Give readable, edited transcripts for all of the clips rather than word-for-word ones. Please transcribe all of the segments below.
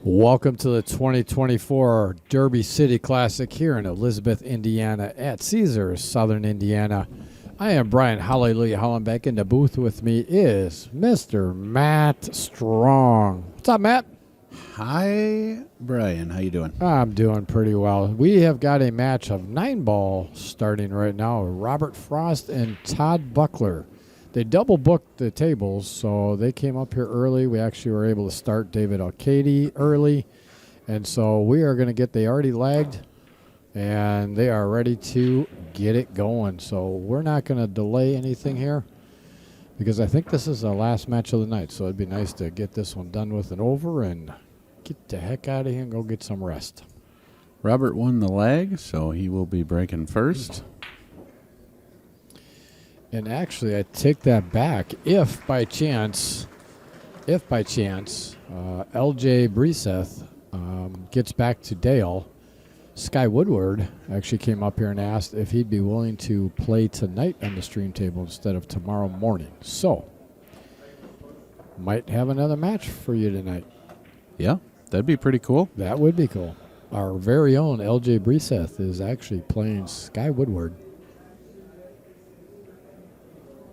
Welcome to the 2024 Derby City Classic here in Elizabeth, Indiana at Caesars, Southern Indiana. I am Brian Hallelujah Hollenbeck. In the booth with me is Mr. Matt Strong. What's up, Matt? Hi, Brian. How you doing? I'm doing pretty well. We have got a match of 9-ball starting right now. Robert Frost and Todd Buckler. They double booked the tables, so they came up here early. We actually were able to start David Arcady early. And so we are going to they already lagged, and they are ready to get it going. So we're not going to delay anything here because I think this is the last match of the night. So it'd be nice to get this one done with and over and get the heck out of here and go get some rest. Robert won the leg, so he will be breaking first. And actually, I take that back. If by chance, L.J. Breseth gets back to Dale, Sky Woodward actually came up here and asked if he'd be willing to play tonight on the stream table instead of tomorrow morning. So, might have another match for you tonight. Yeah, that'd be pretty cool. That would be cool. Our very own L.J. Breseth is actually playing Sky Woodward.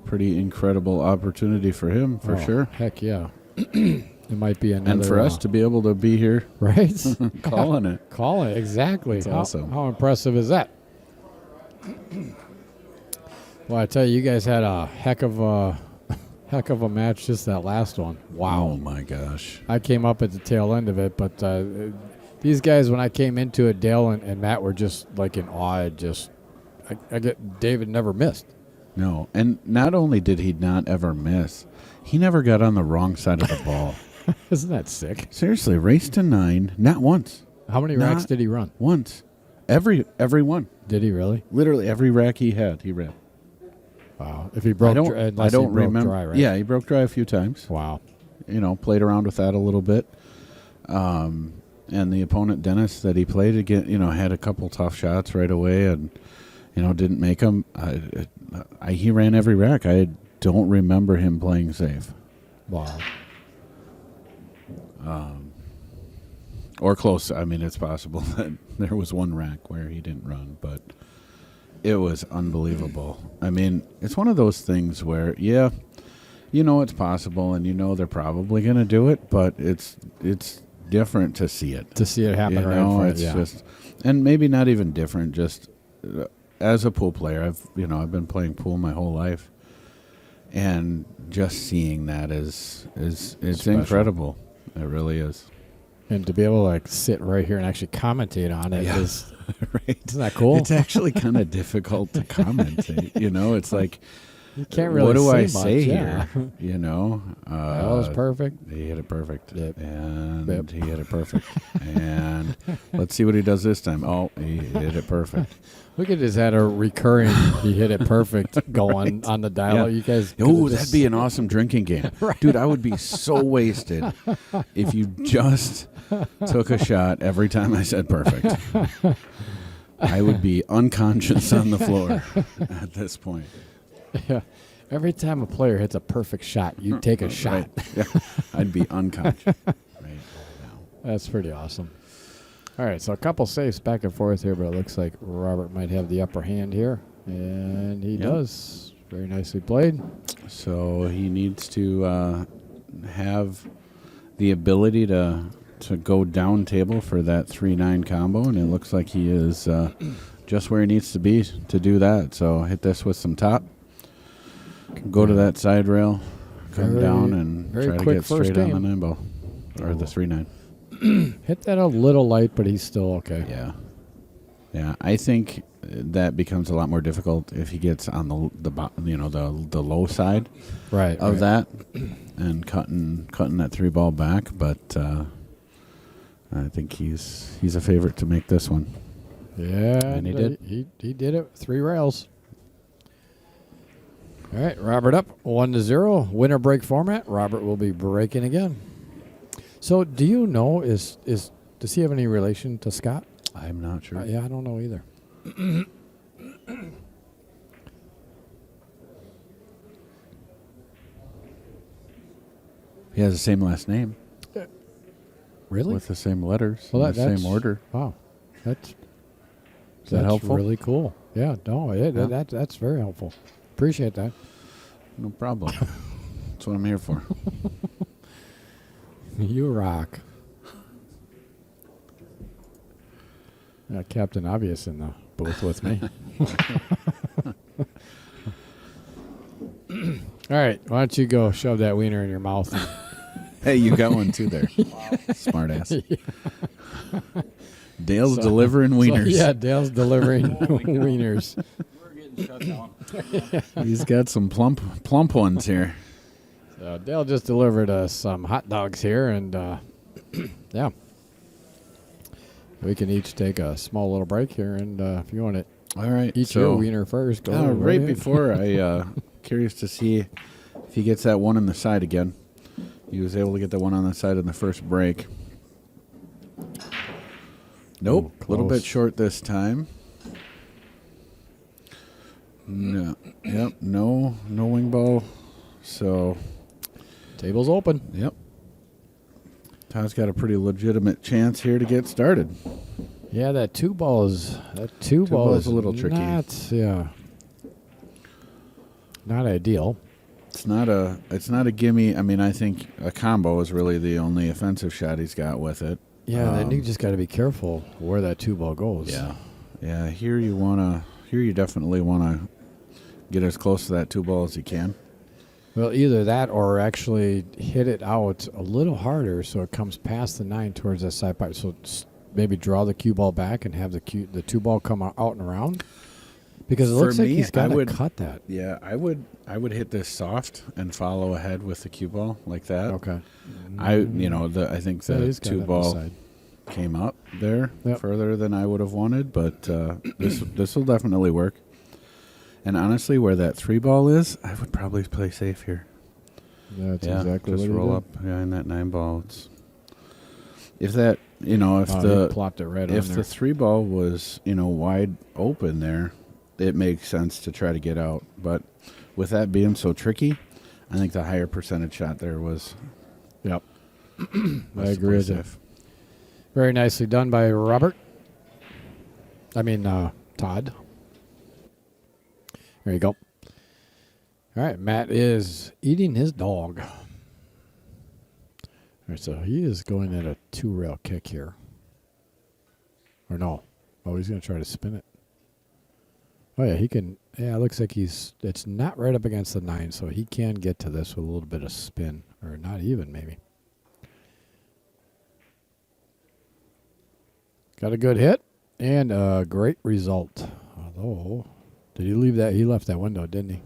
Pretty incredible opportunity for him, for sure. Heck yeah. It might be another. And for us to be able to be here. Right? Calling it. Calling it, exactly. That's awesome. How impressive is that? Well, I tell you, you guys had a heck of a match just that last one. Wow. Oh, my gosh. I came up at the tail end of it, but these guys, when I came into it, Dale and Matt were just like in awe. David never missed. No, and not only did he not ever miss, he never got on the wrong side of the ball. Isn't that sick? Seriously, race to 9, not once. How many racks did he run? Once. Every one. Did he really? Literally every rack he had, he ran. Wow. If he broke I don't remember. Dry, right? Yeah, he broke dry a few times. Wow. Played around with that a little bit. And the opponent, Dennis, that he played against, had a couple tough shots right away and, didn't make them. He ran every rack. I don't remember him playing safe. Wow. Or close. I mean, it's possible that there was one rack where he didn't run, but it was unbelievable. I mean, it's one of those things where, it's possible and they're probably going to do it, but it's different to see it. To see it happen right in front. It's just, and maybe not even different, just as a pool player, I've been playing pool my whole life, and just seeing that is incredible. It really is. And to be able to sit right here and actually commentate on it is right. Isn't that cool? It's actually kind of difficult to commentate. It's like, you can't really. What do I much, say here? That was perfect. He hit it perfect, yep. And he hit it perfect. And let's see what he does this time. Oh, he hit it perfect. Look at his had a recurring. He hit it perfect going right. on the dial. Yeah. You guys. Oh, that'd be an awesome drinking game, right. Dude. I would be so wasted if you just took a shot every time I said perfect. I would be unconscious on the floor at this point. Yeah. Every time a player hits a perfect shot, you take a shot. Right. Yeah. I'd be unconscious right now. That's pretty awesome. All right, so a couple saves back and forth here, but it looks like Robert might have the upper hand here, and he does. Very nicely played. So he needs to have the ability to go down table for that 3-9 combo, and it looks like he is just where he needs to be to do that. So hit this with some top, go to that side rail, come down, and try to get straight on the 9-ball, or the 3-9. Hit that a little light, but he's still okay. Yeah. I think that becomes a lot more difficult if he gets on the low side, right, of that, and cutting that 3-ball back. But I think he's a favorite to make this one. Yeah, and he did. He did it. 3 rails. All right, Robert up 1-0. Winner break format. Robert will be breaking again. So, do you know does he have any relation to Scott? I'm not sure. Yeah, I don't know either. He has the same last name. Really? with the same letters, Well, in the same order. Wow. That's that helpful? Really cool. Yeah, no, that's very helpful. Appreciate that. No problem. That's what I'm here for. You rock. Captain Obvious in the booth with me. All right, why don't you go shove that wiener in your mouth? Hey, you got one too there. Smart ass. Dale's delivering wieners. Yeah, Dale's delivering wieners. We're getting shut down. He's got some plump ones here. So Dale just delivered us some hot dogs here, and yeah. We can each take a small little break here, and if you want to All right. eat your wiener first, go right ahead. before curious to see if he gets that one on the side again. He was able to get the one on the side in the first break. Nope, a little bit short this time. No, yep, no wing ball. So, Table's open. yep. Todd's got a pretty legitimate chance here to get started. Yeah, that two ball is a little tricky. Not ideal. It's not a gimme. I mean, I think a combo is really the only offensive shot he's got with it. Yeah, then you just got to be careful where that two ball goes. Yeah. Here you definitely wanna get as close to that two ball as you can. Well, either that or actually hit it out a little harder so it comes past the 9 towards that side pipe. So maybe draw the cue ball back and have the two ball come out and around. Because it looks like he's got to cut that. Yeah, I would hit this soft and follow ahead with the cue ball like that. Okay. I think the two ball came up there further than I would have wanted, but this will definitely work. And honestly, where that three ball is, I would probably play safe here. That's exactly what just he roll did. up in that 9 ball. If that, he plopped it right on if there. the three ball was wide open there, it makes sense to try to get out. But with that being so tricky, I think the higher percentage shot there was. Yep. I was agree with you. safe. Very nicely done by Todd. There you go. All right, Matt is eating his dog. All right, so he is going at a 2-rail kick here. Or no. Oh, he's going to try to spin it. Oh, yeah, he can. Yeah, it looks like it's not right up against the 9, so he can get to this with a little bit of spin. Or not even, maybe. Got a good hit and a great result. Although, did he leave that? He left that window, didn't he?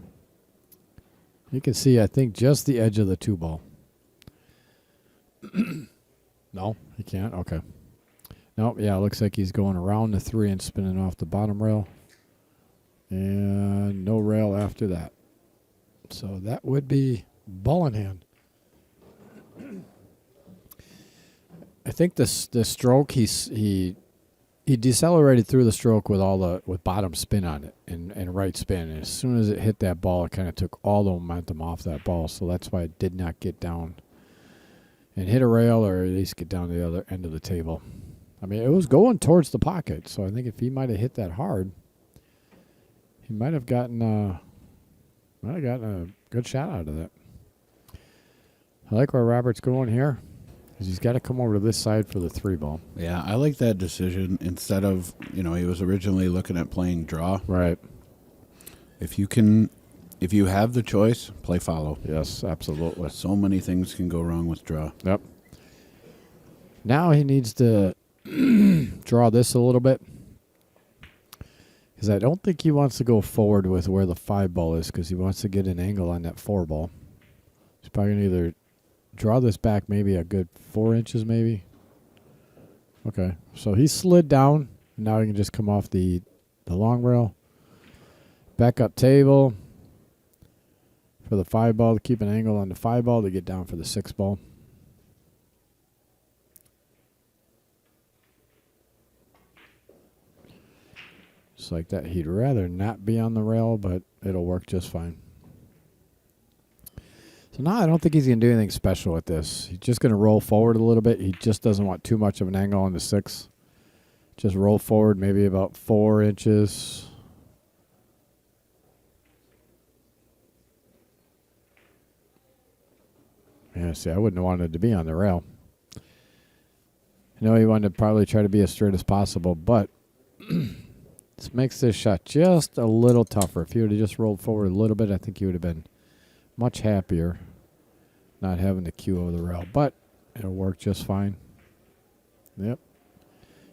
You can see, I think, just the edge of the two ball. No, he can't? Okay. Nope, yeah, it looks like he's going around the 3 and spinning off the bottom rail. And no rail after that. So that would be ball in hand. I think the stroke he decelerated through the stroke with bottom spin on it and right spin. And as soon as it hit that ball, it kind of took all the momentum off that ball. So that's why it did not get down and hit a rail or at least get down to the other end of the table. I mean, it was going towards the pocket. So I think if he might have hit that hard, he might have gotten a good shot out of that. I like where Robert's going here. He's got to come over to this side for the 3 ball. Yeah, I like that decision. Instead of, he was originally looking at playing draw. Right. If you have the choice, play follow. Yes, absolutely. So many things can go wrong with draw. Yep. Now he needs to draw this a little bit. Because I don't think he wants to go forward with where the 5 ball is because he wants to get an angle on that 4 ball. He's probably going to either draw this back maybe a good 4 inches maybe. Okay. So he slid down. Now he can just come off the long rail. Back up table for the 5 ball to keep an angle on the 5 ball to get down for the 6 ball. Just like that. He'd rather not be on the rail, but it'll work just fine. So So now I don't think he's going to do anything special with this. He's just going to roll forward a little bit. He just doesn't want too much of an angle on the 6. Just roll forward maybe about 4 inches. Yeah, see, I wouldn't have wanted to be on the rail. I know he wanted to probably try to be as straight as possible, but this makes this shot just a little tougher. If he would have just rolled forward a little bit, I think he would have been much happier not having the cue over the rail. But it'll work just fine. Yep.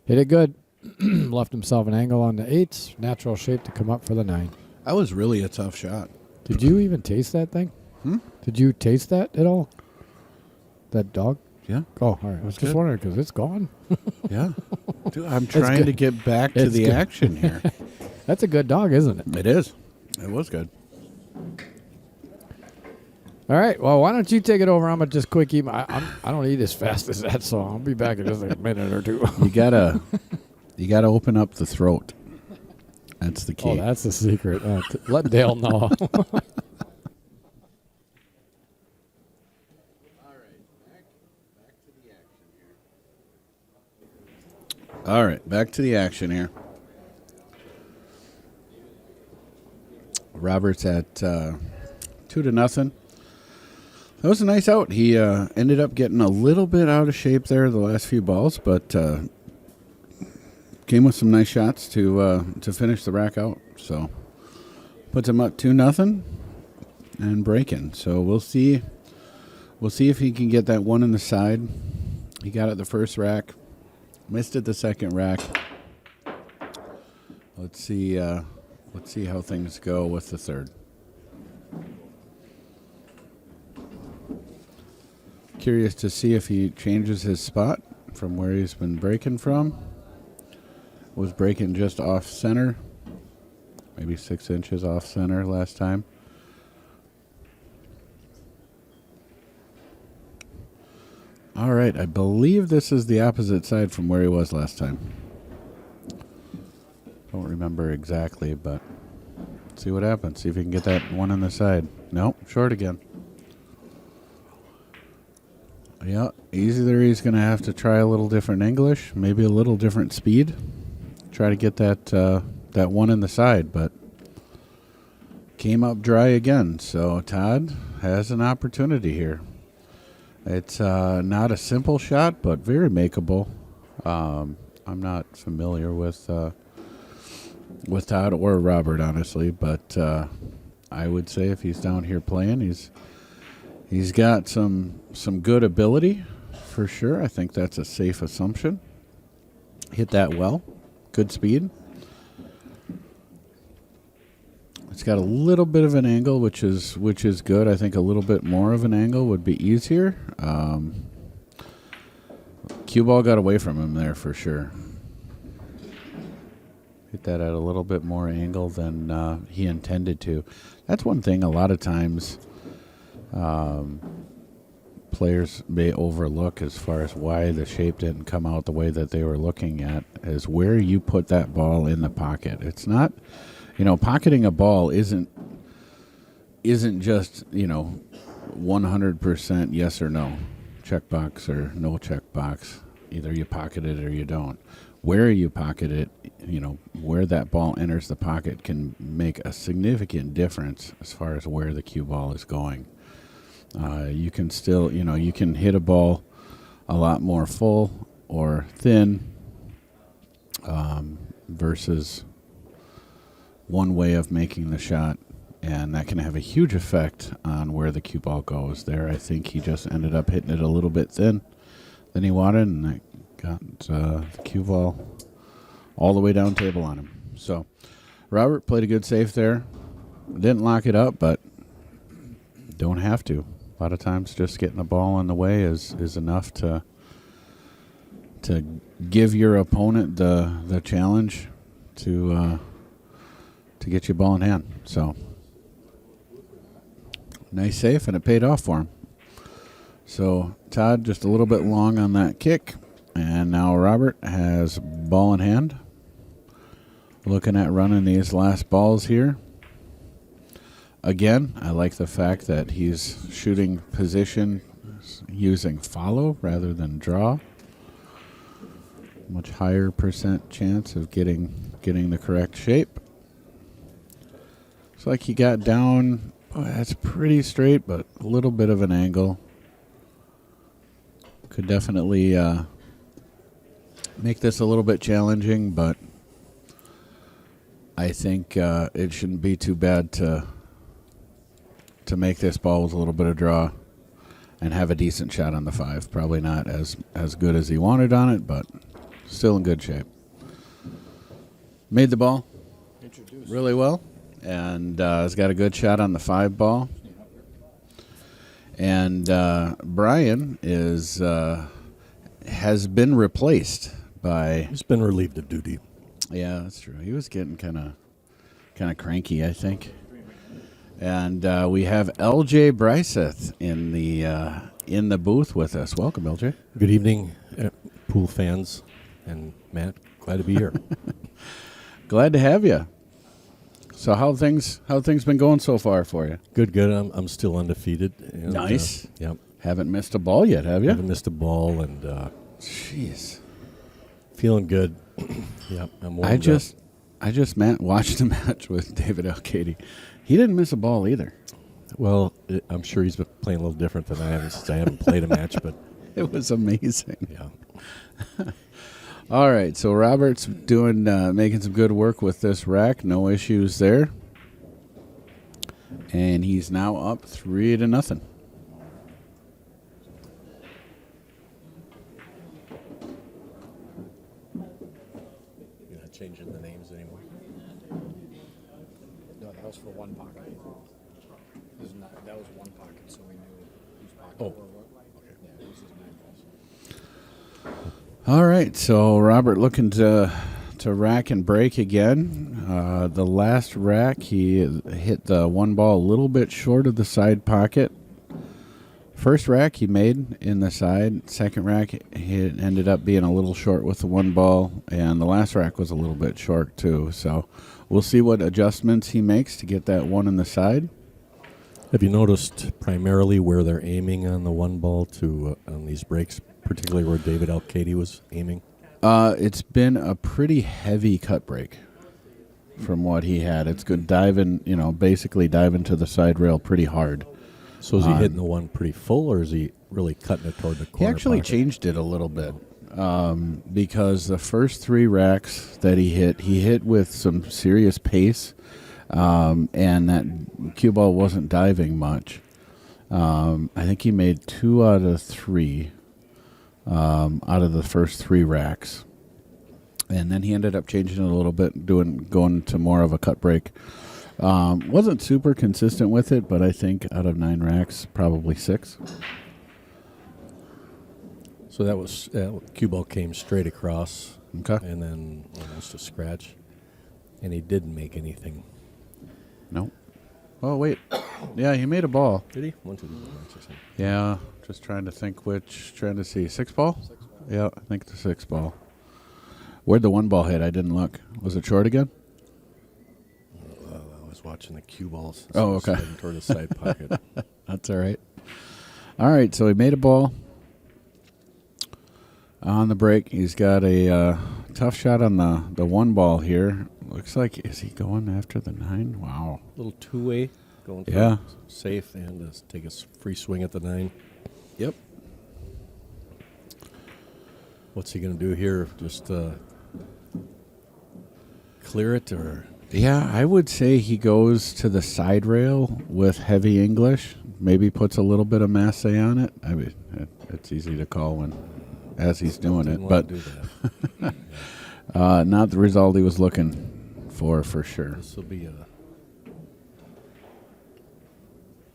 Hit it good. Left himself an angle on the 8s. Natural shape to come up for the 9. That was really a tough shot. Did you even taste that thing? Did you taste that at all? That dog? Yeah. Oh, all right. I was just wondering because it's gone. Yeah. Dude, I'm trying to get back to the action here. That's a good dog, isn't it? It is. It was good. All right. Well, why don't you take it over? I'm gonna just quick eat. I don't eat as fast as that, so I'll be back in just a minute or two. You gotta open up the throat. That's the key. Oh, that's the secret. Let Dale know. All right, back to the action here. Robert's at 2-0. That was a nice out. He ended up getting a little bit out of shape there the last few balls, but came with some nice shots to finish the rack out. So puts him up 2-0 and breaking. So we'll see if he can get that one in the side. He got it the first rack. Missed it the second rack. Let's see how things go with the third. Curious to see if he changes his spot from where he's been breaking from. Was breaking just off center, maybe 6 inches off center last time. All right, I believe this is the opposite side from where he was last time. Don't remember exactly, but see what happens. See if he can get that one on the side. Nope, short again. Yeah, either he's going to have to try a little different English, maybe a little different speed. Try to get that one in the side, but came up dry again. So Todd has an opportunity here. It's not a simple shot, but very makeable. I'm not familiar with Todd or Robert, honestly, but I would say if he's down here playing, he's got some good ability for sure. I think that's a safe assumption. Hit that well, good speed. It's got a little bit of an angle, which is good. I think a little bit more of an angle would be easier. Cue ball got away from him there for sure. Hit that at a little bit more angle than he intended to. That's one thing a lot of times players may overlook as far as why the shape didn't come out the way that they were looking at, is where you put that ball in the pocket. It's not... pocketing a ball isn't just, 100% yes or no, checkbox or no checkbox. Either you pocket it or you don't. Where you pocket it, where that ball enters the pocket can make a significant difference as far as where the cue ball is going. You can still, you can hit a ball a lot more full or thin versus one way of making the shot, and that can have a huge effect on where the cue ball goes. There, I think he just ended up hitting it a little bit thin than he wanted, and that got the cue ball all the way down table on him. So Robert played a good save there. Didn't lock it up, but don't have to. A lot of times just getting the ball in the way is enough to give your opponent the challenge to get you ball in hand. So nice save, and it paid off for him. So Todd just a little bit long on that kick, and now Robert has ball in hand. Looking at running these last balls here. Again, I like the fact that he's shooting position using follow rather than draw. Much higher percent chance of getting the correct shape. Looks like he got down. Oh, that's pretty straight, but a little bit of an angle. Could definitely make this a little bit challenging, but I think it shouldn't be too bad to make this ball with a little bit of draw and have a decent shot on the 5. Probably not as good as he wanted on it, but still in good shape. Made the ball really well, and has got a good shot on the 5 ball. And Brian has been replaced by. He's been relieved of duty. Yeah, that's true. He was getting kind of cranky, I think. And we have LJ Bryseth in the booth with us. Welcome, LJ. Good evening, pool fans, and Matt. Glad to be here. Glad to have you. So how things been going so far for you? Good. I'm still undefeated. And, Nice. Yep. Haven't missed a ball yet, have you? Haven't missed a ball, and Jeez. feeling good. Yep. I'm warmed I just watched a match with David Alcady. He didn't miss a ball either. Well, I'm sure he's been playing a little different than I have since I haven't played a match, but It was amazing. yeah. All right, so Robert's doing making some good work with this rack. No issues there. And he's now up 3-0. You're not changing the names anymore. No, that was for one pocket. That was one pocket, so we knew whose pocket. Oh. Okay. Yeah, this is 9 balls. All right, so Robert looking to rack and break again. The last rack, he hit the 1 ball a little bit short of the side pocket. First rack he made in the side. Second rack, he ended up being a little short with the 1 ball, and the last rack was a little bit short too. So we'll see what adjustments he makes to get that 1 in the side. Have you noticed primarily where they're aiming on the 1 ball to on these breaks, particularly where David Alcady was aiming? It's been a pretty heavy cut break from what he had. It's good diving, basically diving to the side rail pretty hard. So is he hitting the 1 pretty full, or is he really cutting it toward the corner? He actually pocket? changed it a little bit because the first 3 racks that he hit with some serious pace, and that cue ball wasn't diving much. I think he made 2 out of 3 out of the first 3 racks. And then he ended up changing it a little bit, going to more of a cut break. Wasn't super consistent with it, but I think out of 9 racks, probably 6. So that was cue ball came straight across, Okay. and then almost a scratch, and he didn't make anything. No. Oh, wait. Yeah, he made a ball. Did he? 1, 2, 3, 4, 5, 6, 7. Yeah, just trying to think trying to see. 6 ball? Yeah, I think the 6 ball. Where'd the 1 ball hit? I didn't look. Was it short again? I was watching the cue balls. Oh, okay. Heading toward the side pocket. That's all right. All right, so he made a ball on the break. He's got a tough shot on the 1 ball here. Looks like, is he going after the 9? Wow. Little 2-way going for Yeah. safe and take a free swing at the 9. Yep. What's he going to do here? Just clear it, or? Yeah, I would say he goes to the side rail with heavy English. Maybe puts a little bit of masse on it. I mean, it's easy to call as he's doing it, Didn't but want to do that. not the result he was looking for sure. This will be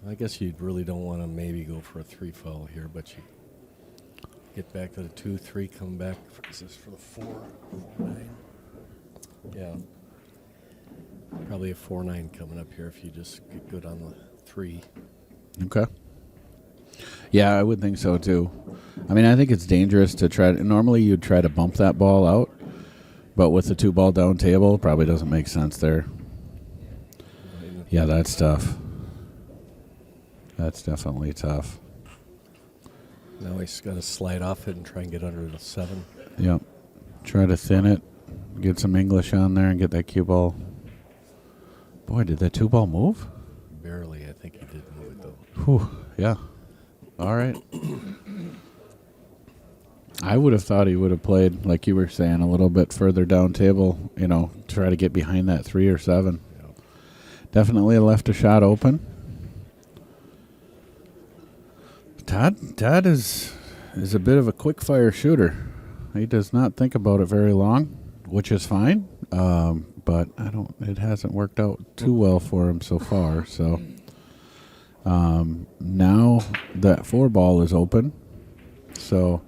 I guess you really don't want to maybe go for a 3 foul here, but you get back to the 2-3, come back. Is this for the 4-9? Yeah. Probably a 4-9 coming up here if you just get good on the 3. Okay. Yeah, I would think so too. I mean, I think it's dangerous to try. Normally, you'd try to bump that ball out, but with the 2 ball down table, probably doesn't make sense there. Yeah, that's tough. That's definitely tough. Now he's got to slide off it and try and get under the 7. Yep. Try to thin it, get some English on there, and get that cue ball. Boy, did that 2-ball move? Barely. I think he did move it, though. Whew. Yeah. All right. I would have thought he would have played, like you were saying, a little bit further down table, try to get behind that 3 or 7. Yep. Definitely left a shot open. Todd is a bit of a quick fire shooter. He does not think about it very long, which is fine. But it hasn't worked out too well for him so far. So now that 4 ball is open. So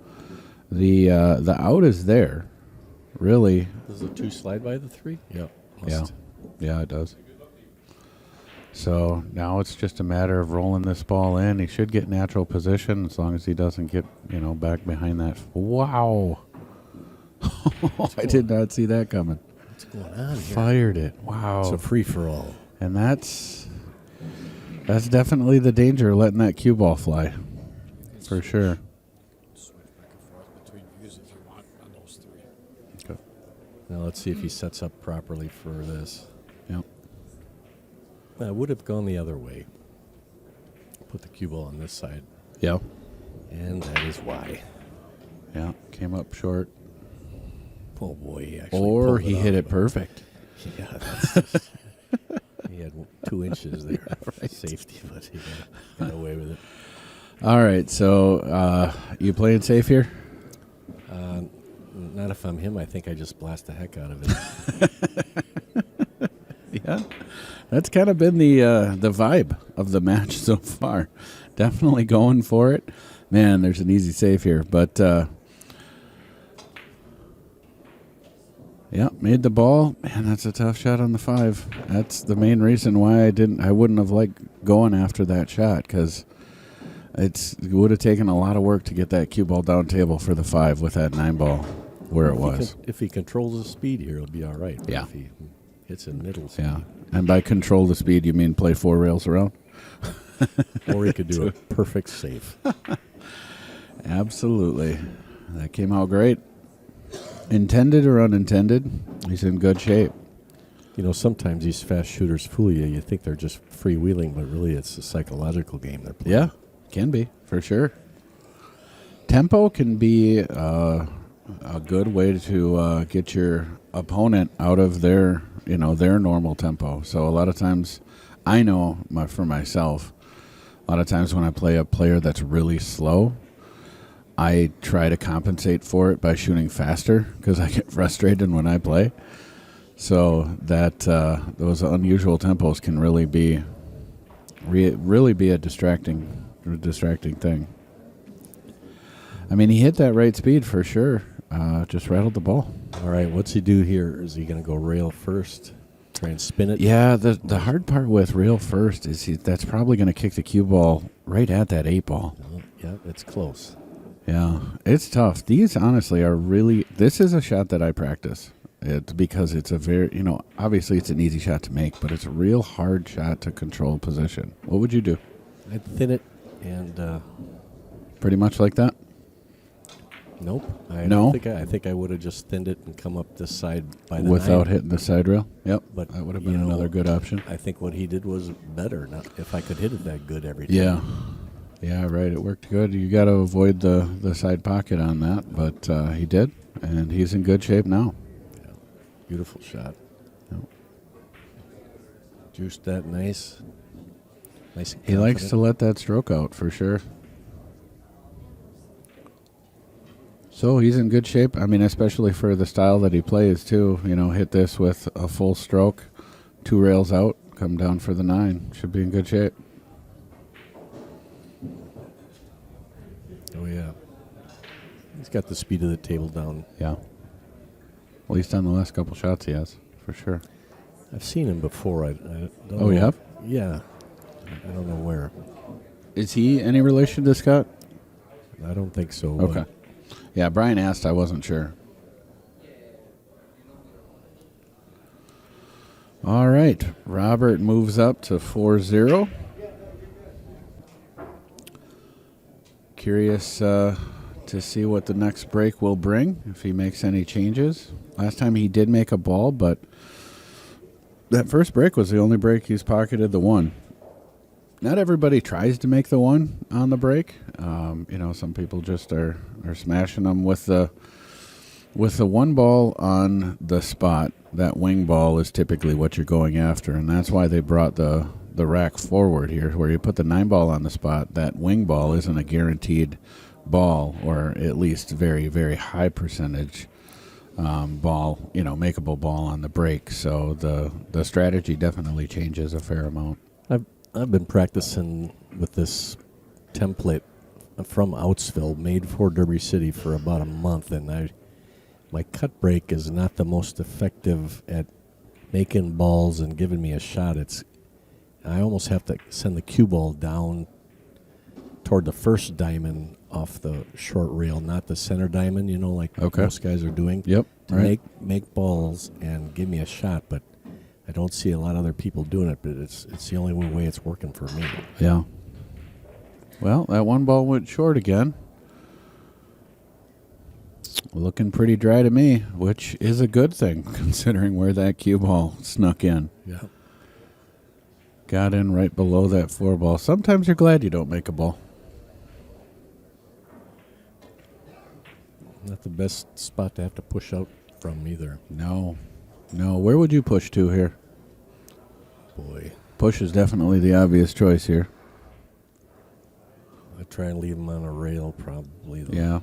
the out is there. Really. Does the 2 slide by the 3? Yep. Yeah, it does. So now it's just a matter of rolling this ball in. He should get natural position as long as he doesn't get, back behind that. Wow. I did not see that coming. What's going on here? Fired it. Wow. It's a free-for-all. And that's definitely the danger of letting that cue ball fly. For sure. Switch back and forth between views if you want on those 3. Okay. Now let's see if he sets up properly for this. Yep. I would have gone the other way. Put the cue ball on this side. Yep. And that is why. Yeah. Came up short. Oh, boy. He actually Or pulled he off, hit it but- perfect. Yeah, that's just, he had 2 inches there. right. Safety, but he got away with it. All right. So you playing safe here? Not if I'm him. I think I just blast the heck out of it. Yeah. That's kind of been the vibe of the match so far. Definitely going for it. Man, there's an easy save here. But, yeah, made the ball. Man, that's a tough shot on the 5. That's the main reason why I wouldn't have liked going after that shot, because it would have taken a lot of work to get that cue ball down table for the 5 with that 9 ball where it was. If he controls the speed here, it'll be all right. But Yeah. if he hits in middle speed, Yeah. And by control the speed, you mean play 4 rails around? or he could do a perfect save. Absolutely. That came out great. Intended or unintended, he's in good shape. Sometimes these fast shooters fool you. You think they're just freewheeling, but really it's a psychological game they're playing. Yeah, can be, for sure. Tempo can be a good way to get your opponent out of their normal tempo. So a lot of times, I know for myself, a lot of times when I play a player that's really slow, I try to compensate for it by shooting faster because I get frustrated when I play. So that those unusual tempos can really be a distracting thing. I mean, he hit that right speed for sure. Just rattled the ball. All right, what's he do here? Is he going to go rail first, try and spin it? Yeah, the hard part with rail first is that's probably going to kick the cue ball right at that 8 ball. Yeah, it's close. Yeah, it's tough. These honestly are really. This is a shot that I practice. It's because it's a very, obviously it's an easy shot to make, but it's a real hard shot to control position. What would you do? I'd thin it and Pretty much like that? nope. No? I think I would have just thinned it and come up this side by the Without 9. hitting the side rail? Yep. But That would have been another good option. I think what he did was better. Not if I could hit it that good every time. Yeah. Yeah, right. It worked good. You got to avoid the side pocket on that, but he did, and he's in good shape now. Yeah. Beautiful shot. Yep. Juiced that nice. Nice. And He likes to confident. let that stroke out for sure. So he's in good shape. I mean, especially for the style that he plays too. Hit this with a full stroke, 2 rails out, come down for the 9. Should be in good shape. Oh yeah. He's got the speed of the table down. Yeah. At least on the last couple shots he has, for sure. I've seen him before. I don't Oh, you know. have? Yeah. I don't know where. Is he any relation to Scott? I don't think so. Okay. but Yeah, Brian asked. I wasn't sure. All right. Robert moves up to 4-0. curious to see what the next break will bring, if he makes any changes. Last time he did make a ball, but that first break was the only break he's pocketed the one. Not everybody tries to make the one on the break. Some people just are smashing them with the one ball on the spot. That wing ball is typically what you're going after, and that's why they brought the rack forward here, where you put the 9 ball on the spot. That wing ball isn't a guaranteed ball, or at least very, very high percentage ball, makeable ball on the break. So the strategy definitely changes a fair amount. I've been practicing with this template from Outsville, made for Derby City, for about a month, and my cut break is not the most effective at making balls and giving me a shot. I almost have to send the cue ball down toward the first diamond off the short rail, not the center diamond, like most guys are doing. Yep. To right. make balls and give me a shot, but I don't see a lot of other people doing it, but it's the only way it's working for me. Yeah. Well, that one ball went short again. Looking pretty dry to me, which is a good thing considering where that cue ball snuck in. Yeah. Got in right below that 4 ball. Sometimes you're glad you don't make a ball. Not the best spot to have to push out from either. No. Where would you push to here? Boy. Push is definitely the obvious choice here. I try and leave him on a rail, probably. Though. Yeah.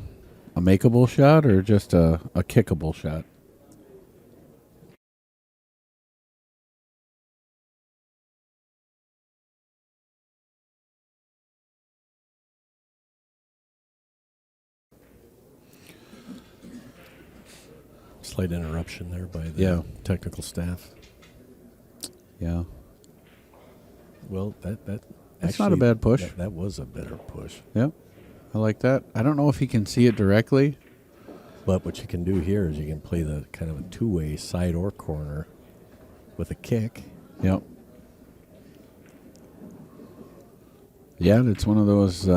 A makeable shot or just a kickable shot? Slight interruption there by the technical staff. Yeah. Well, that's actually not a bad push. That was a better push. Yep. I like that. I don't know if he can see it directly. But what you can do here is you can play the kind of a two-way side or corner with a kick. Yep. Yeah, it's one of those,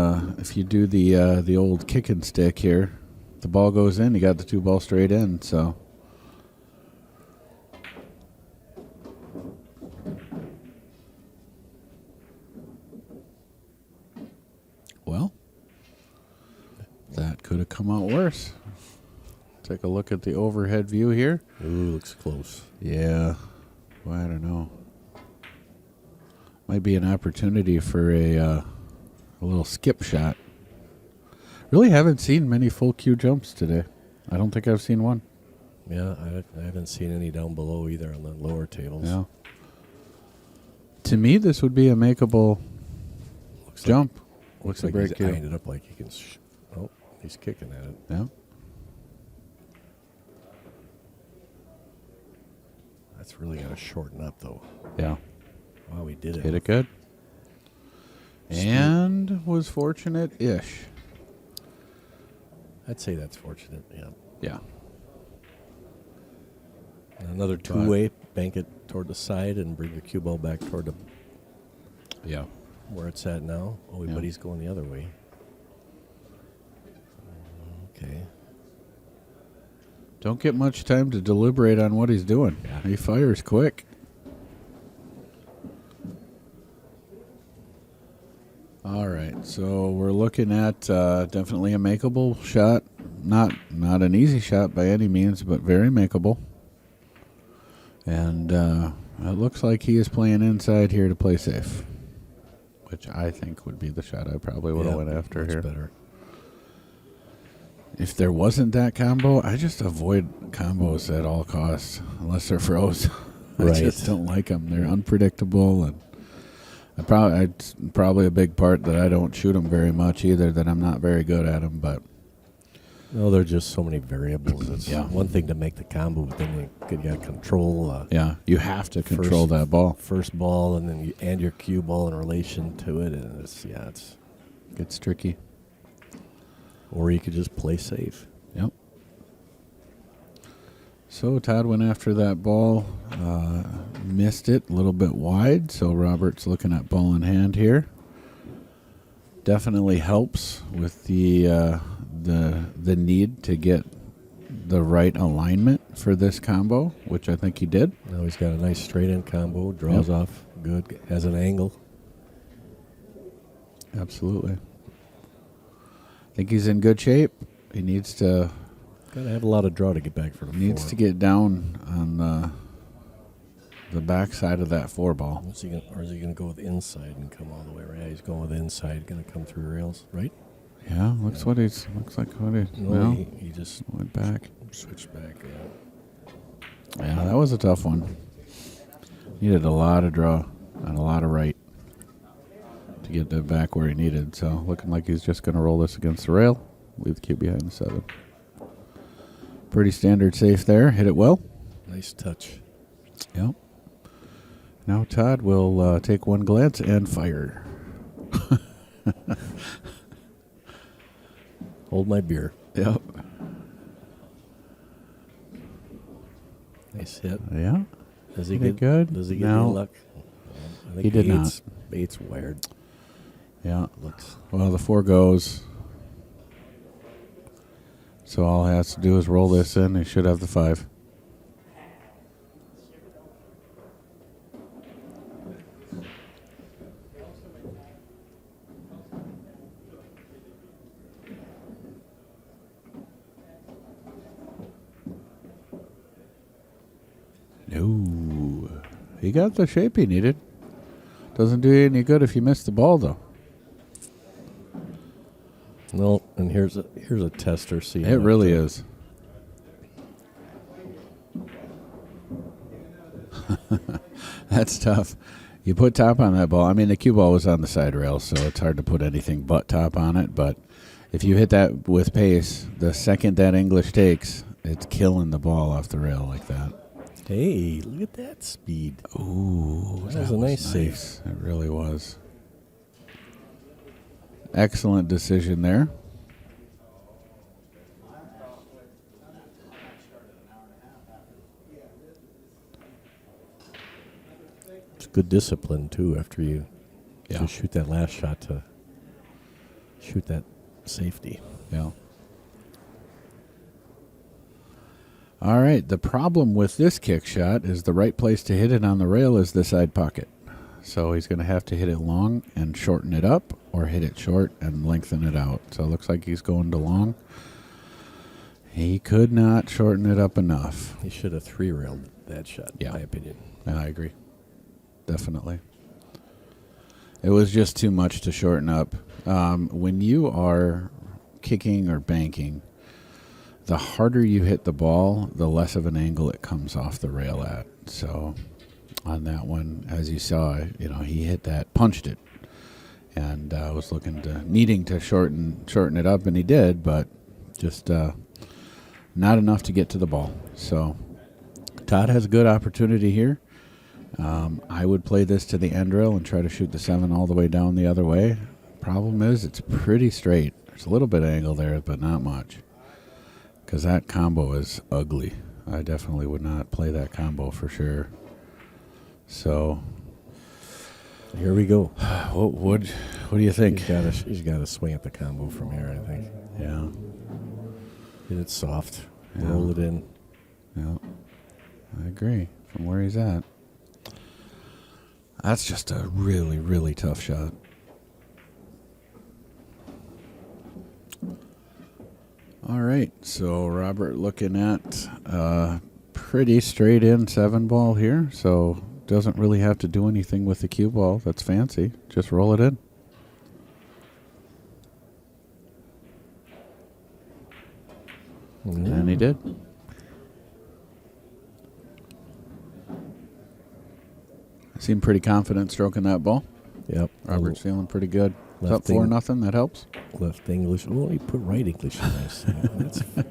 if you do the old kick and stick here, the ball goes in, you got the 2 ball straight in, so. Well, that could have come out worse. Take a look at the overhead view here. Ooh, looks close. Yeah. Well, I don't know. Might be an opportunity for a little skip shot. Really haven't seen many full cue jumps today. I don't think I've seen one. Yeah, I haven't seen any down below either on the lower tables. Yeah. To me, this would be a makeable jump. Looks the like break he's cue? eyeing it up like he can. He's kicking at it. Yeah. That's really got to shorten up, though. Yeah. Wow, he did it. Hit it good. And was fortunate-ish. I'd say that's fortunate, yeah. Yeah. And another two-way, bank it toward the side and bring the cue ball back toward where it's at now. Oh, but he's going the other way. Okay. Don't get much time to deliberate on what he's doing. Yeah. He fires quick. All right, so we're looking at definitely a makeable shot. Not an easy shot by any means, but very makeable. And it looks like he is playing inside here to play safe, which I think would be the shot I probably would have went after here. Better. If there wasn't that combo, I just avoid combos at all costs, unless they're froze. I just don't like them. They're unpredictable, and it's probably a big part that I don't shoot them very much either, that I'm not very good at them. But no, there are just so many variables. It's one thing to make the combo, but then you got to control. You have to control that ball. First ball, and then and your cue ball in relation to it, and it gets tricky. Or you could just play safe. Yep. So Todd went after that ball, missed it a little bit wide. So Robert's looking at ball in hand here. definitely helps with the need to get the right alignment for this combo, which I think he did. Now he's got a nice straight in combo, draws off good, has an angle. Absolutely. I think he's in good shape. He needs to Got to have a lot of draw to get back for the needs four. to get down on the back side of that 4-ball. Or is he going to go with inside and come all the way around? Yeah, he's going with inside, going to come through rails, right? Yeah, looks like what he No, he just went back. switched back. Yeah, that was a tough one. Needed a lot of draw and a lot of right to get that back where he needed. So looking like he's just going to roll this against the rail. Leave the cue behind the 7. Pretty standard safe there. Hit it well. Nice touch. Yep. Now Todd will take one glance and fire. Hold my beer. Yep. Nice hit. Yeah. Does he Pretty get good? Does he get No. any luck? I think He did not. Bait's wired. Yeah. Looks. Well, the 4 goes. So all he has to do is roll this in. He should have the 5. No. He got the shape he needed. Doesn't do you any good if you miss the ball, though. No, and here's a tester. See, It really is. That's tough. You put top on that ball. I mean, the cue ball was on the side rail, so it's hard to put anything but top on it. But if you hit that with pace, the second that English takes, it's killing the ball off the rail like that. Hey, look at that speed. Ooh, That was a nice save. It really was. Excellent decision there. It's good discipline too. After you Yeah. just shoot that last shot to shoot that safety. Yeah. All right. The problem with this kick shot is the right place to hit it on the rail is the side pocket. So he's going to have to hit it long and shorten it up, or hit it short and lengthen it out. So it looks like he's going to long. He could not shorten it up enough. He should have 3-railed that shot, Yeah. in my opinion. And I agree. Definitely. It was just too much to shorten up. When you are kicking or banking, the harder you hit the ball, the less of an angle it comes off the rail at. So on that one, as you saw, he hit that, punched it, and was needing to shorten it up, and he did, but just not enough to get to the ball. So Todd has a good opportunity here. I would play this to the end rail and try to shoot the 7 all the way down the other way. Problem is, it's pretty straight. There's a little bit of angle there, but not much, because that combo is ugly. I definitely would not play that combo for sure. So Here we go. what do you think? He's got to swing at the combo from here, I think. Yeah. Hit it soft. Yeah. Roll it in. Yeah. I agree. From where he's at. That's just a really, really tough shot. All right. So Robert looking at pretty straight in 7-ball here. So doesn't really have to do anything with the cue ball. That's fancy. Just roll it in. Mm-hmm. And he did. Seemed pretty confident stroking that ball. Yep. Robert's feeling pretty good. It's up Left thing. 4-0. That helps. Left English. Oh, he put right English in there.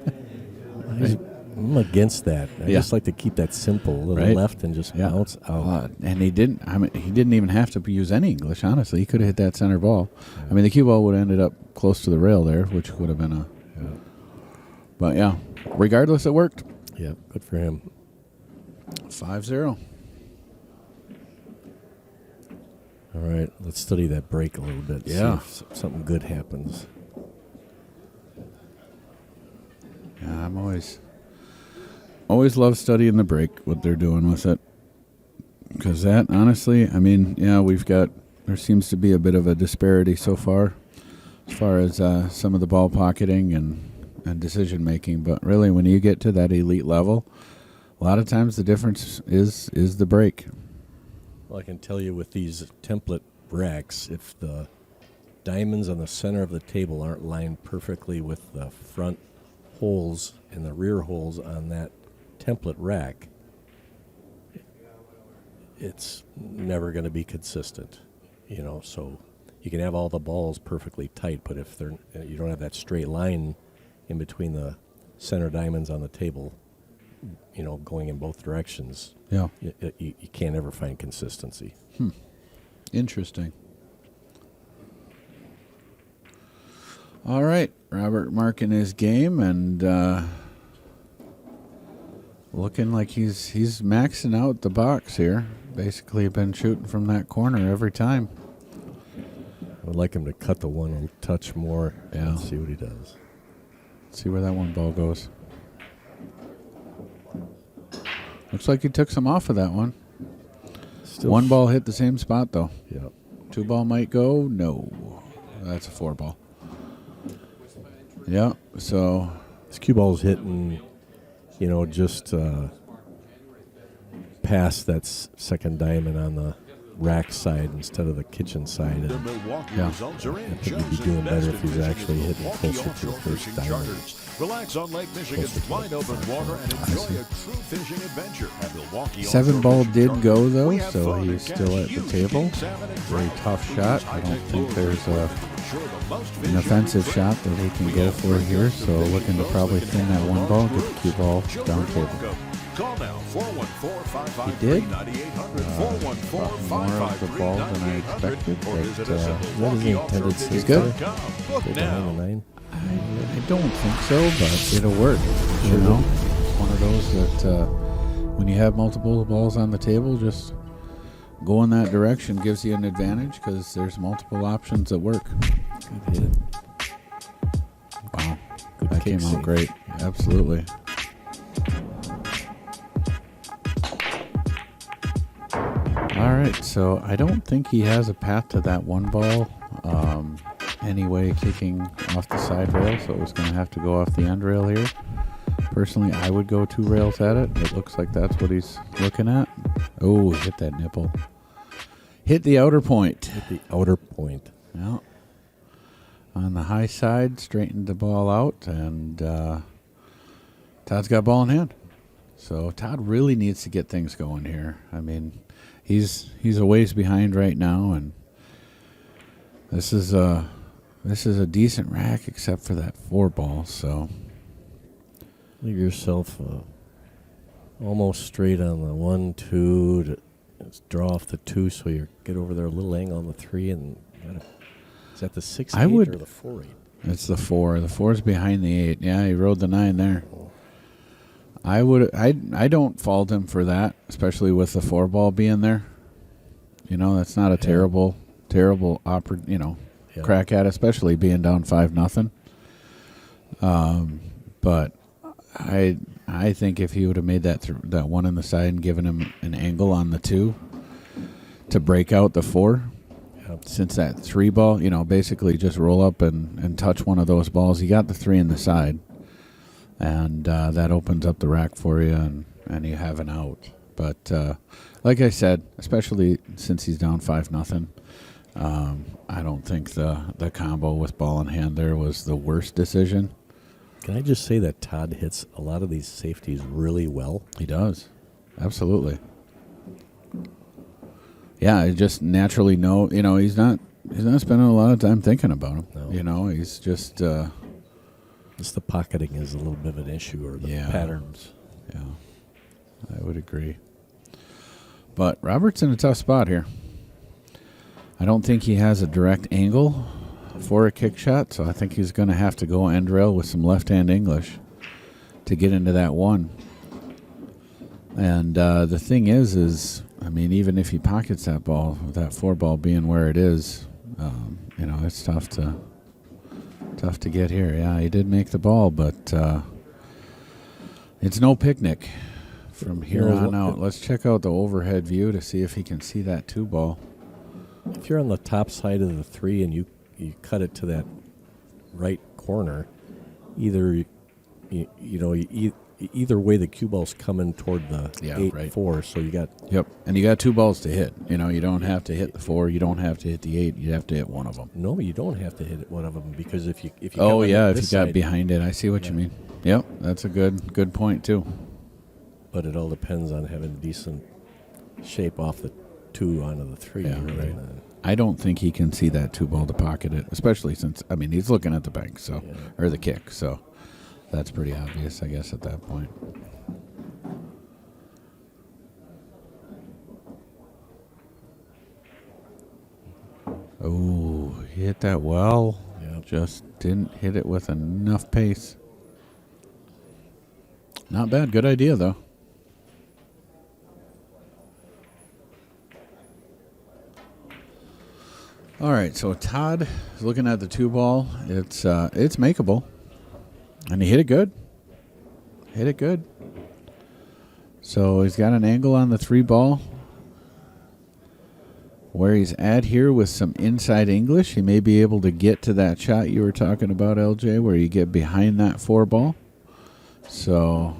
I'm against that. I Yeah. just like to keep that simple. A little Right. left and just bounce out. And he didn't. I mean, he didn't even have to use any English. Honestly, he could have hit that center ball. I mean, the cue ball would have ended up close to the rail there, which would have been a. Yeah. But yeah, regardless, it worked. Yep. Good for him. 5-0. All right, let's study that break a little bit. Yeah. See if something good happens. Yeah, I'm always love studying the break, what they're doing with it. Because that, honestly, I mean, yeah, there seems to be a bit of a disparity so far as some of the ball pocketing and decision making. But really, when you get to that elite level, a lot of times the difference is the break. Well, I can tell you with these template racks, if the diamonds on the center of the table aren't lined perfectly with the front holes and the rear holes on that template rack, it's never going to be consistent. So you can have all the balls perfectly tight, but if you don't have that straight line in between the center diamonds on the table, going in both directions, Yeah. you can't ever find consistency. Interesting. All right, Robert marking his game and looking like he's maxing out the box here. Basically been shooting from that corner every time. I would like him to cut the one a touch more Yeah. and see what he does. See where that one ball goes. Looks like he took some off of that one. Still One ball hit the same spot, though. Yeah. 2 ball might go. No. That's a 4 ball. Yeah, so This cue ball's hitting, just past that second diamond on the rack side instead of the kitchen side. The And Milwaukee Yeah. results are in. I think he'd be Chosen doing better best if he's division actually is hitting Milwaukee closer to the Offshore first Fishing diamond. Charters. Relax on Lake Michigan's Closer to wide the open first water and I enjoy see. a true fishing adventure at Milwaukee 7 Offshore ball Fishing did Charters. go, though, We have so fun he's and still catch at the huge table. king salmon and Very trout. tough shot. I don't High-tech think lures there's designed to ensure the most an fish offensive you shot can that he can We go have for here, first so division looking to those probably that can thin that handle one ball, large get the cue groups. ball Children down table. welcome. Call now, 414-553-9800, He did. 414-553-9800, More of the ball than I expected, or but, visit us at what is the intended He's good. MilwaukeeOffshoreFishing.com. Book Go now. behind the 9. I don't think so, but it'll work. You know, it's one of those that when you have multiple balls on the table, just go in that direction gives you an advantage because there's multiple options that work. Good hit. Wow, Good that kick came out save. great. Absolutely. All right, so I don't think he has a path to that one ball. Anyway, kicking off the side rail, so it was going to have to go off the end rail here. Personally, I would go 2 rails at it. It looks like that's what he's looking at. Oh, hit that nipple. Hit the outer point. Hit the outer point. Yeah. On the high side, straightened the ball out, and Todd's got ball in hand. So Todd really needs to get things going here. I mean, he's a ways behind right now, and this is a decent rack except for that 4 ball. So Leave yourself almost straight on the 1, 2 to draw off the 2, so you get over there a little angle on the 3, and is that the 6 I 8 would- or the 4 8? it's the 4. The 4's behind the 8. Yeah, he rode the 9 there. I don't fault him for that, especially with the 4 ball being there. You know, that's not a terrible Yeah. crack at, especially being down 5-0. But I think if he would have made that one on the side and given him an angle on the 2 to break out the 4, since that 3 ball, basically just roll up and touch one of those balls. You got the 3 in the side, and that opens up the rack for you, and you have an out. But like I said, especially since he's down 5-0, I don't think the combo with ball in hand there was the worst decision. Can I just say that Todd hits a lot of these safeties really well? He does, absolutely. Yeah, I just naturally know. He's not spending a lot of time thinking about him. No. He's just. Just the pocketing is a little bit of an issue, or the Yeah. patterns. Yeah, I would agree. But Robert's in a tough spot here. I don't think he has a direct angle for a kick shot, so I think he's going to have to go end rail with some left-hand English to get into that 1. And the thing is, I mean, even if he pockets that ball, with that 4 ball being where it is, it's tough to get here. Yeah, he did make the ball, but it's no picnic from here on out. Let's check out the overhead view to see if he can see that 2 ball. If you're on the top side of the 3 and you cut it to that right corner, either either way the cue ball's coming toward the 8-4, so you got... Yep, and you got 2 balls to hit. You don't have to hit the 4, you don't have to hit the 8, you have to hit one of them. No, you don't have to hit one of them, because if you if you got behind it, I see what you mean. Yep, that's a good point too. But it all depends on having decent shape off the 2 onto the 3. Yeah, right. I don't think he can see that 2 ball to pocket it, especially since, I mean, he's looking at the bank, or the kick, so that's pretty obvious, I guess, at that point. Oh, he hit that well. Yep. Just didn't hit it with enough pace. Not bad. Good idea, though. All right, so Todd is looking at the 2 ball. It's makeable, and he hit it good. So he's got an angle on the 3 ball where he's at here with some inside English. He may be able to get to that shot you were talking about, LJ, where you get behind that 4 ball. So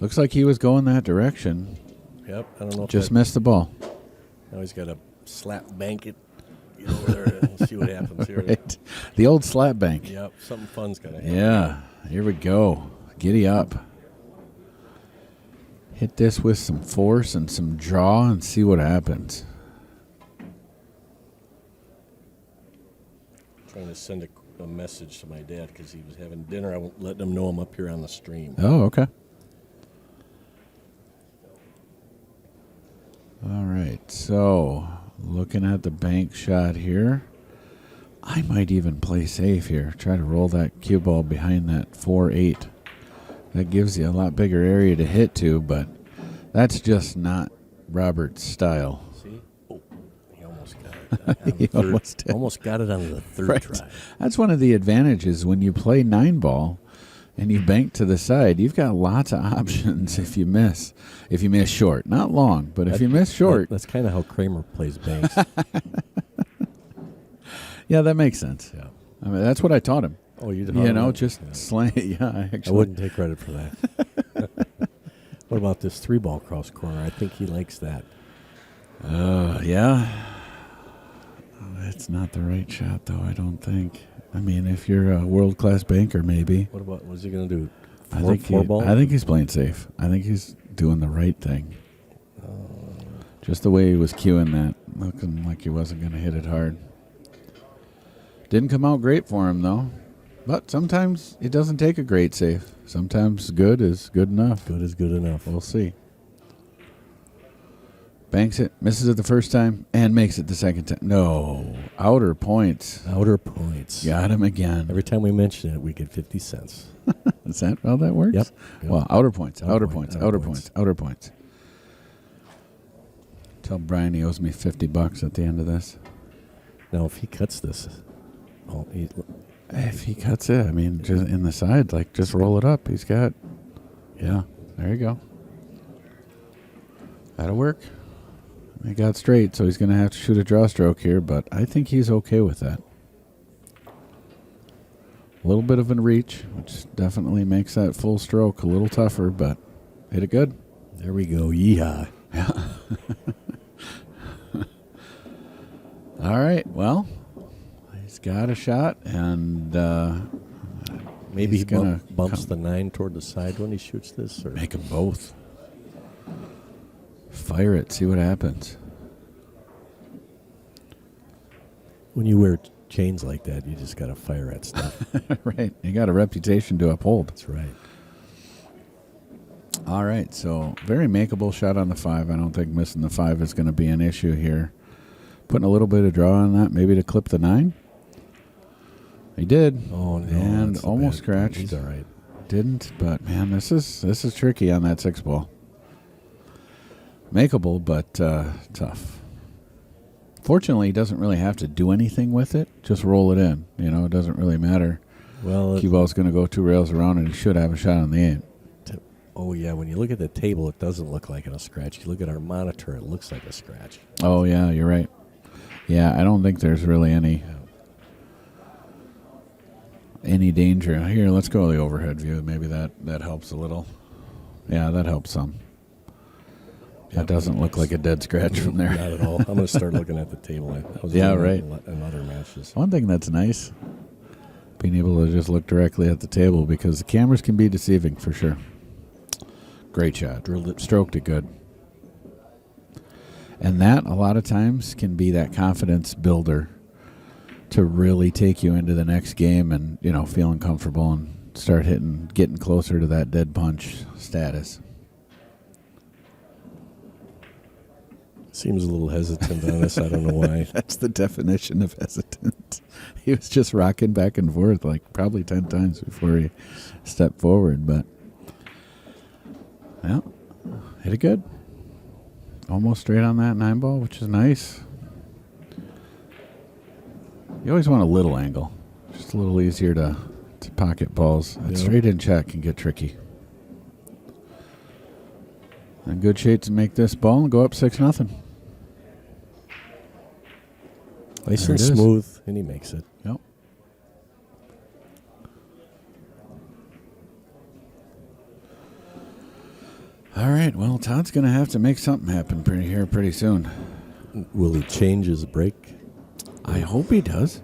looks like he was going that direction. Yep, I don't know. Just missed the ball. Now he's got to slap bank it. Get over there and see what happens here. Right. The old slap bank. Yep, something fun's going to happen. Yeah, here we go. Giddy up. Hit this with some force and some draw and see what happens. Trying to send a message to my dad because he was having dinner. I won't let him know I'm up here on the stream. Oh, okay. All right, so looking at the bank shot here, I might even play safe here. Try to roll that cue ball behind that 4-8. That gives you a lot bigger area to hit to, but that's just not Robert's style. See? Oh, he almost got it. He almost got it on the 3rd Right. try. That's one of the advantages when you play 9 ball and you bank to the side. You've got lots of options if you miss. If you miss short, not long, but if you miss short. That's kind of how Kramer plays banks. Yeah, that makes sense. Yeah. I mean, that's what I taught him. Oh, you did? Just slang it. Yeah, actually. I wouldn't take credit for that. What about this 3 ball cross corner? I think he likes that. Yeah. It's not the right shot, though, I don't think. I mean, if you're a world-class banker, maybe. What's he going to do? Four ball? I think he's playing safe. I think he's doing the right thing. Just the way he was cueing that, looking like he wasn't going to hit it hard. Didn't come out great for him, though. But sometimes it doesn't take a great save. Sometimes good is good enough. Good is good enough. We'll see. Banks it, misses it the first time, and makes it the second time. No. Outer points. Outer points. Got him again. Every time we mention it, we get 50 cents. Is that how that works? Yep. Well, outer points. Outer points. Tell Brian he owes me $50 at the end of this. Now, if he cuts this, If he cuts it, I mean, just in the side, just roll it up. He's got, yeah, there you go. That'll work. He got straight, so he's going to have to shoot a draw stroke here, but I think he's okay with that. A little bit of a reach, which definitely makes that full stroke a little tougher, but hit it good. There we go. Yeehaw. Yeah. All right, well, he's got a shot, and maybe he gonna bumps the 9 toward the side when he shoots this. Or make them both. Fire it, see what happens. When you wear chains like that, you just got to fire at stuff. Right, you got a reputation to uphold. That's right. All right, so very makeable shot on the 5. I don't think missing the 5 is going to be an issue here. Putting a little bit of draw on that, maybe to clip the 9. He did. Oh no! And almost scratched. He's all right. Didn't, but man, this is tricky on that 6 ball. makeable, but tough. Fortunately, he doesn't really have to do anything with it. Just roll it in. It doesn't really matter. Well, Cue ball's going to go 2 rails around, and he should have a shot on the 8. oh yeah, when you look at the table, it doesn't look like a scratch. You look at our monitor, it looks like a scratch. Oh, yeah, you're right. Yeah, I don't think there's really any danger. Here, let's go to the overhead view. Maybe that helps a little. Yeah, that helps some. That doesn't look like a dead scratch from there. Not at all. I'm going to start looking at the table. I was Yeah, doing right. that in other matches. One thing that's nice, being able to just look directly at the table, because the cameras can be deceiving for sure. Great shot. Drilled it. Stroked it good. And that, a lot of times, can be that confidence builder to really take you into the next game and, feeling comfortable and start getting closer to that dead punch status. Seems a little hesitant on us. I don't know why. That's the definition of hesitant. He was just rocking back and forth like probably 10 times before he stepped forward, but yeah, hit it good. Almost straight on that 9 ball, which is nice. You always want a little angle. Just a little easier to pocket balls. That straight in check can get tricky. In good shape to make this ball and go up 6-0. Nice There and it is. smooth, and he makes it. Yep. All right. Well, Todd's going to have to make something happen pretty soon. Will he change his break? I hope he does.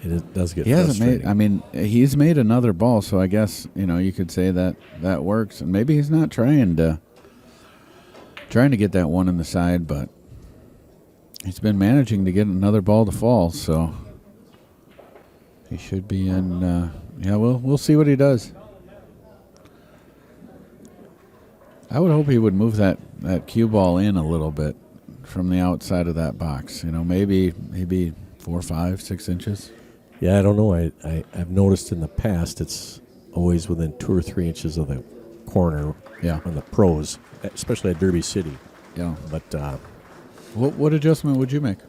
It does get He hasn't made. frustrating. I mean, he's made another ball, so I guess you could say that works. And maybe he's not trying to get that one in the side, but he's been managing to get another ball to fall, so he should be in. We'll see what he does. I would hope he would move that cue ball in a little bit from the outside of that box. Maybe 4, 5, 6 inches. Yeah, I don't know. I've noticed in the past it's always within 2 or 3 inches of the corner Yeah. on the pros, especially at Derby City. Yeah. But What adjustment would you make?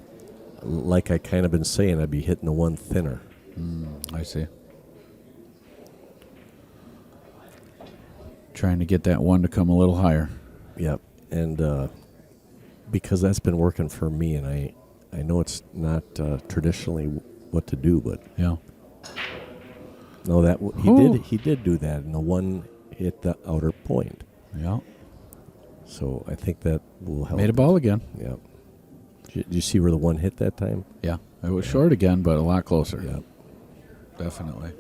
like I kind of been saying, I'd be hitting the one thinner. I see. Trying to get that one to come a little higher. Yep. And because that's been working for me, and I know it's not traditionally what to do, but Yeah. no, Ooh. he did do that, and the one hit the outer point. Yeah. So I think that will help. Made a ball again. Yep. Did you see where the one hit that time? Yeah. It was short again, but a lot closer. Yep. Definitely.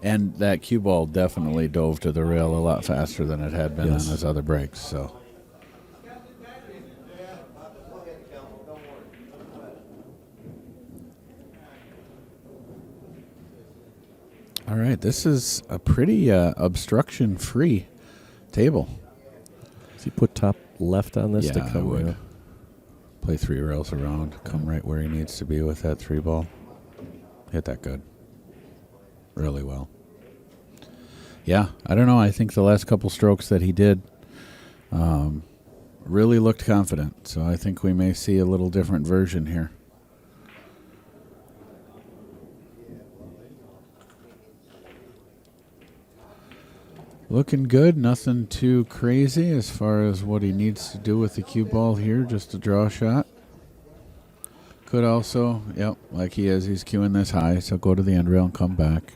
And that cue ball definitely dove to the rail a lot faster than it had been Yes. on his other breaks. So. All right, this is a pretty obstruction-free table. Does he put top left on this to Yeah, I come would. in? Play 3 rails around, come right where he needs to be with that 3 ball. Hit that good. Really well. Yeah, I don't know. I think the last couple strokes that he did really looked confident. So I think we may see a little different version here. Looking good. Nothing too crazy as far as what he needs to do with the cue ball here. Just a draw shot. Could also, like he is. He's cueing this high, so go to the end rail and come back.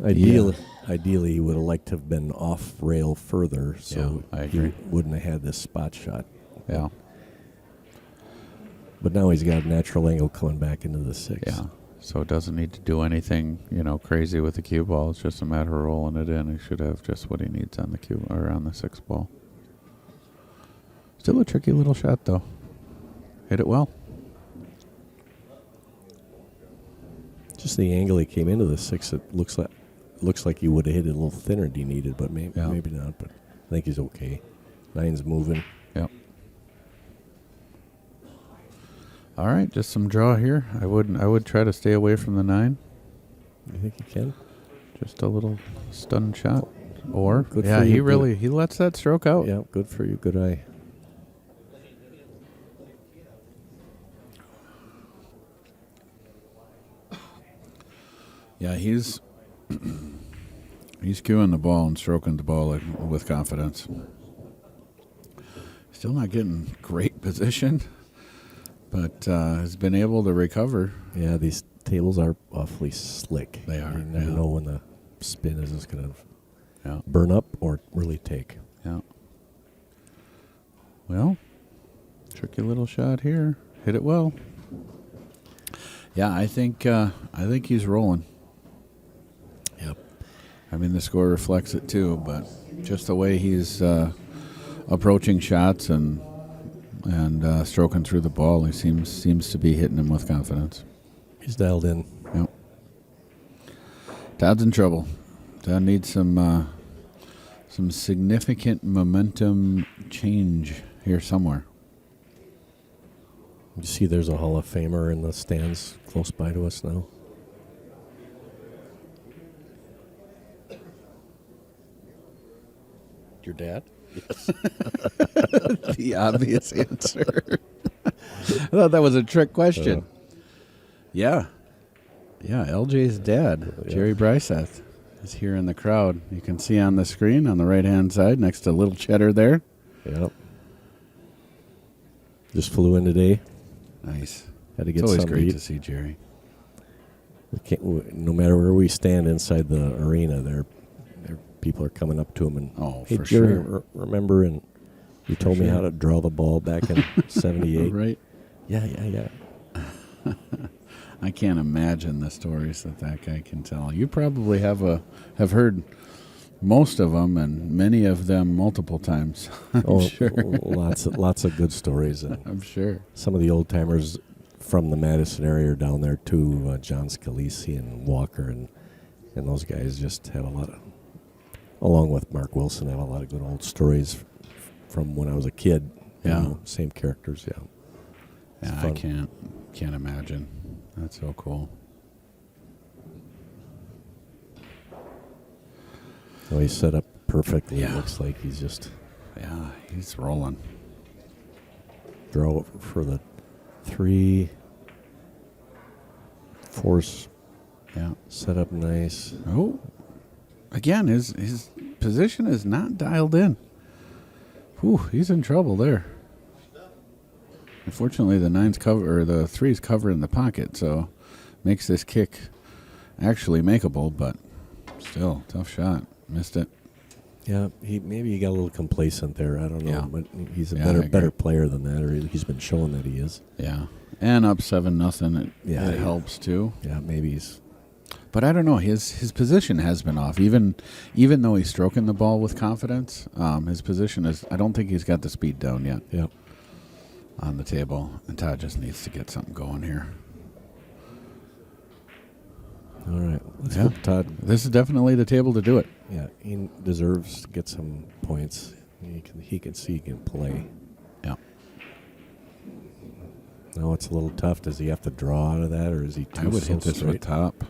Ideally, he would have liked to have been off rail further, so I he agree. wouldn't have had this spot shot. Yeah, But now he's got a natural angle coming back into the 6. yeah. So it doesn't need to do anything, crazy with the cue ball. It's just a matter of rolling it in. He should have just what he needs on the cue or on the 6 ball. Still a tricky little shot, though. Hit it well. Just the angle he came into the 6, it looks like he would have hit it a little thinner than he needed, but maybe not. But I think he's okay. 9's moving. Yep. All right, just some draw here. I would try to stay away from the 9. You think he can? Just a little stun shot. Or Good yeah, for you. he lets that stroke out. Yeah, good for you. Good eye. Yeah, he's cueing the ball and stroking the ball with confidence. Still not getting great position, but has been able to recover. Yeah, these tables are awfully slick. They are, You never yeah. know when the spin is just going to Yeah. burn up or really take. Yeah. Well, tricky little shot here. Hit it well. Yeah, I think he's rolling. Yep. I mean, the score reflects it too, but just the way he's approaching shots and stroking through the ball, he seems to be hitting them with confidence. He's dialed in. Yep. Todd's in trouble. Todd needs some significant momentum change here somewhere. You see there's a Hall of Famer in the stands close by to us now. Your dad? Yes. The obvious answer. I thought that was a trick question. Yeah. Yeah, LJ's dad, Yeah. Jerry Bryseth, is here in the crowd. You can see on the screen on the right-hand side next to Little Cheddar there. Yep. Just flew in today. Nice. Had to It's get always something great to to eat. see Jerry. No matter where we stand inside the arena, there people are coming up to him and, Oh, hey, for Jerry, sure. remember, and you told me sure. how to draw the ball back in 78. Right? Yeah. I can't imagine the stories that guy can tell. You probably have heard most of them and many of them multiple times. I'm sure. Lots of good stories. And I'm sure. some of the old timers from the Madison area are down there too. John Scalisi and Walker and those guys just have a lot of, along with Mark Wilson, have a lot of good old stories from when I was a kid. You Yeah. know, same characters. Yeah. It's Yeah, I fun. can't imagine. That's so cool. Oh, he's set up perfectly. Yeah. It looks like he's just Yeah, he's rolling. draw for the 3. Force Yeah. set up nice. Oh, again, his position is not dialed in. Whew, he's in trouble there. Unfortunately, the 3's covering the pocket, so makes this kick actually makeable, but still, tough shot. Missed it. Yeah, maybe he got a little complacent there. I don't know, Yeah. but he's a Yeah, I agree. better player than that, or he's been showing that he is. Yeah, and up 7-0. It Yeah. helps too. Yeah, maybe he's. But I don't know. His position has been off. Even though he's stroking the ball with confidence, his position is. I don't think he's got the speed down yet Yeah. on the table. And Todd just needs to get something going here. All right, let's Yeah. hope Todd. This is definitely the table to do it. Yeah, he deserves to get some points. He can see he can play. Yeah. No, it's a little tough. Does he have to draw out of that, or is he too I would so hit this straight? with top.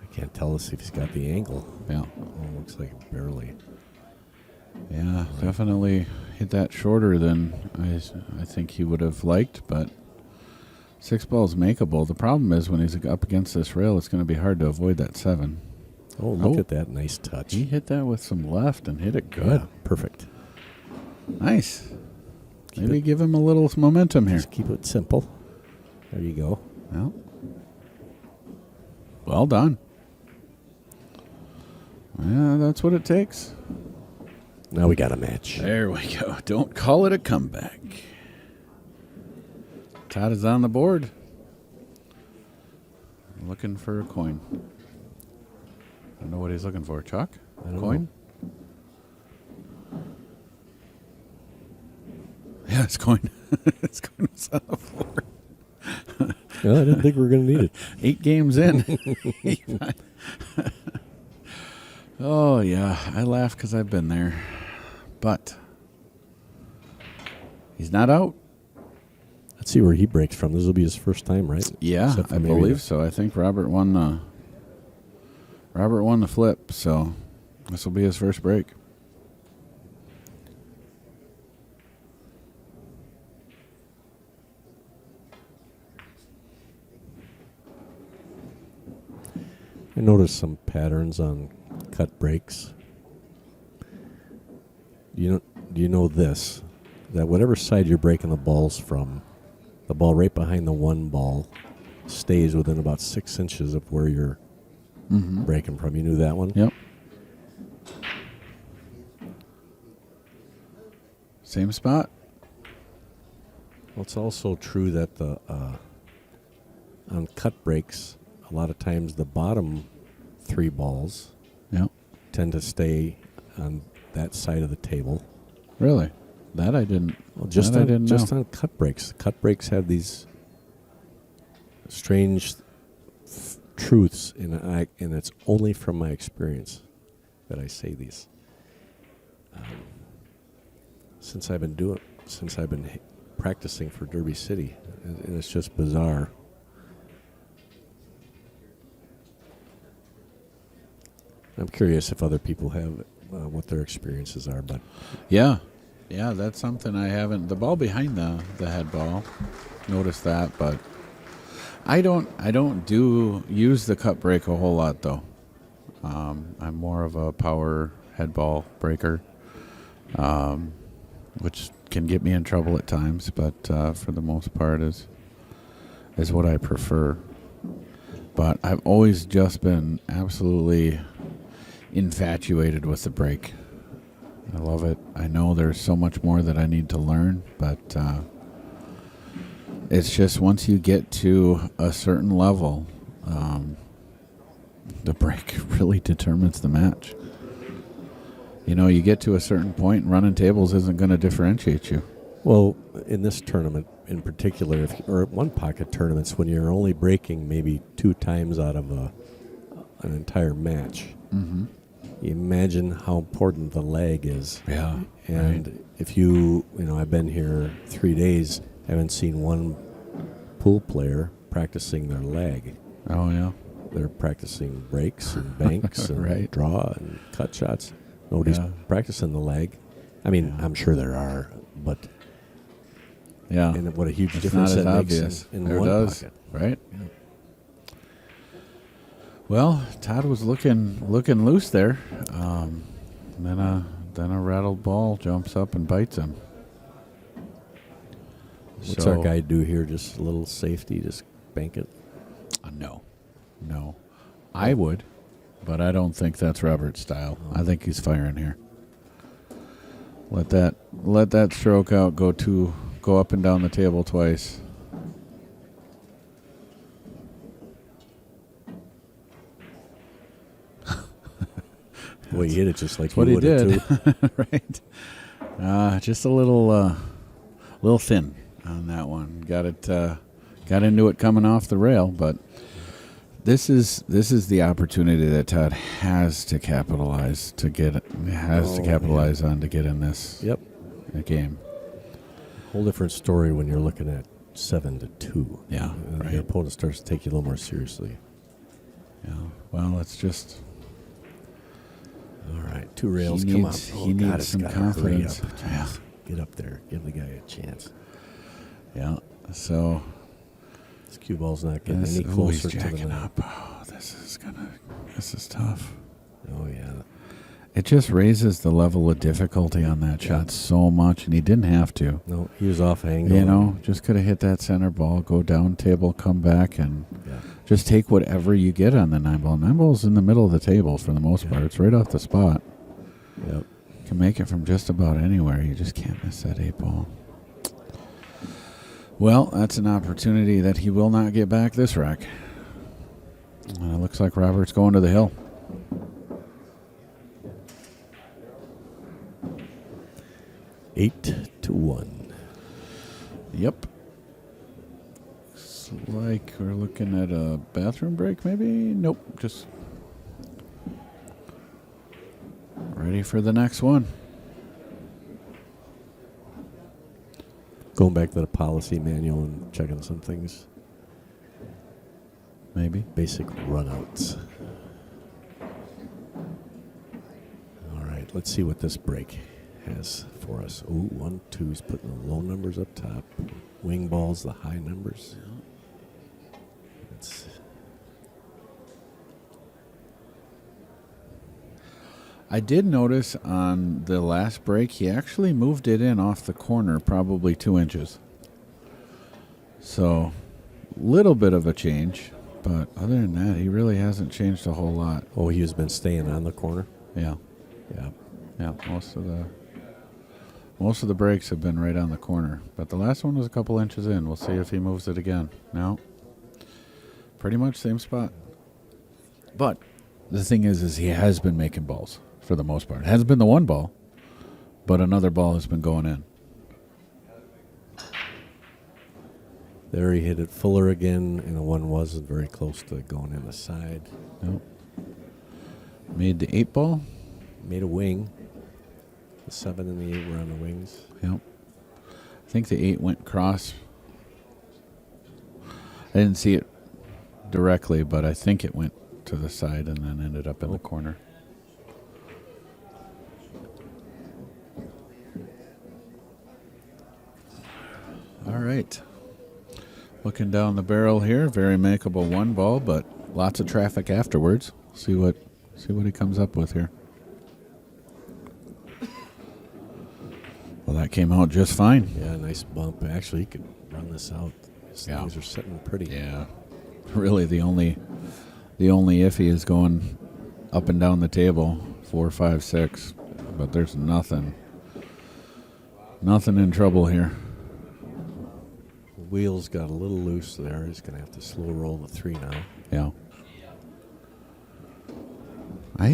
I can't tell us if he's got the angle. Yeah. Oh, looks like barely. Yeah, definitely hit that shorter than I think he would have liked, but 6 ball's makeable. The problem is when he's up against this rail, it's going to be hard to avoid that 7. Oh, look Oh. at that nice touch. He hit that with some left and hit it good. Yeah, perfect. Nice. Keep Maybe it- give him a little momentum here. Just keep it simple. There you go. Well done. Yeah, that's what it takes. Now we got a match. There we go. Don't call it a comeback. Todd is on the board. Looking for a coin. I don't know what he's looking for. Chalk? I don't Coin? Yeah, it's coin. It's coin was on the floor. Well, I didn't think we were going to need it. 8 games in. Oh, yeah. I laugh because I've been there. But he's not out. Let's see where he breaks from. This will be his first time, right? Yeah, Except for I maybe believe so. I think Robert won the flip, so This will be his first break. I noticed some patterns on cut breaks. Do you know this? That whatever side you're breaking the balls from, the ball right behind the one ball stays within about 6 inches of where you're breaking from. You knew that one? Yep. Same spot. Well, it's also true that the on cut breaks, a lot of times the bottom 3 balls Yep. tend to stay on that side of the table. Really? That I didn't. Well, just that I on, didn't just know. on cut breaks. Cut breaks have these strange truths, and it's only from my experience that I say these. Since I've been practicing for Derby City, and it's just bizarre. I'm curious if other people have what their experiences are, but Yeah. Yeah, that's something I haven't. The ball behind the head ball, noticed that, but I don't use the cut break a whole lot though. I'm more of a power head ball breaker, which can get me in trouble at times, but for the most part is what I prefer. But I've always just been absolutely infatuated with the break. I love it. I know there's so much more that I need to learn, but it's just once you get to a certain level, the break really determines the match. You know, you get to a certain point, and running tables isn't going to differentiate you. well, in this tournament in particular, or one pocket tournaments, when you're only breaking maybe 2 times out of an entire match, you imagine how important the leg is. Yeah. And if I've been here 3 days, haven't seen one pool player practicing their leg. Oh, yeah. They're practicing breaks and banks and Right. draw and cut shots. Nobody's Yeah. practicing the leg. I mean, I'm sure there are, but Yeah. and what a huge It's difference not as that makes obvious. in There one does. pocket. Right? Well, Todd was looking loose there. Then a rattled ball jumps up and bites him. What's our guy do here? Just a little safety, just bank it. No. I would, but I don't think that's Robert's style. I think he's firing here. Let that stroke out go up and down the table twice. Well, he hit it just like That's what he would have did, too. right? Just a little thin on that one. Got into it coming off the rail, but this is the opportunity that Todd has to capitalize on to get in this Yep. game. Whole different story when you're looking at 7-2. Yeah, right. Your opponent starts to take you a little more seriously. Yeah. Well, it's just All right, 2 rails. he Come needs, on. he needs it's some gotta hurry confidence. up. Yeah. Get up there. Give the guy a chance. Yeah. So This cue ball's not getting this, any he's closer to the jacking net. up. Oh, this is tough. Oh yeah. It just raises the level of difficulty on that shot so much, and he didn't have to. No, he was off angle. You know, just could have hit that center ball, go down table, come back, and Yeah. just take whatever you get on the 9 ball. 9 ball's in the middle of the table for the most part. It's right off the spot. Yep. Can make it from just about anywhere. You just can't miss that 8 ball. Well, that's an opportunity that he will not get back this rack. And it looks like Robert's going to the hill. 8-1. Yep. Looks like we're looking at a bathroom break, maybe? Nope. Just ready for the next one. Going back to the policy manual and checking some things. Maybe. Basic runouts. right, let's see what this break has for us. Ooh, 1, 2's putting the low numbers up top. Wing balls, the high numbers. It's I did notice on the last break, he actually moved it in off the corner, probably 2 inches. So, little bit of a change, but other than that, he really hasn't changed a whole lot. Oh, he has been staying on the corner? Yeah, Yeah. yeah. Most of the breaks have been right on the corner, but the last one was a couple inches in. We'll see if he moves it again. No, pretty much same spot. But the thing is he has been making balls for the most part. It hasn't been the one ball, but another ball has been going in. There he hit it fuller again, and the one wasn't very close to going in the side. Nope. Made the 8 ball. Made a wing. The 7 and the 8 were on the wings. Yep. I think the 8 went cross. I didn't see it directly, but I think it went to the side and then ended up in the corner. All right. Looking down the barrel here, very makeable 1 ball, but lots of traffic afterwards. See what he comes up with here. Well, that came out just fine. Yeah, nice bump. Actually, he could run this out. These Yeah. things are sitting pretty. Yeah. Really, the only iffy is going up and down the table, 4, 5, 6. But there's nothing in trouble here. The wheels got a little loose there. He's going to have to slow roll the 3 now. Yeah. I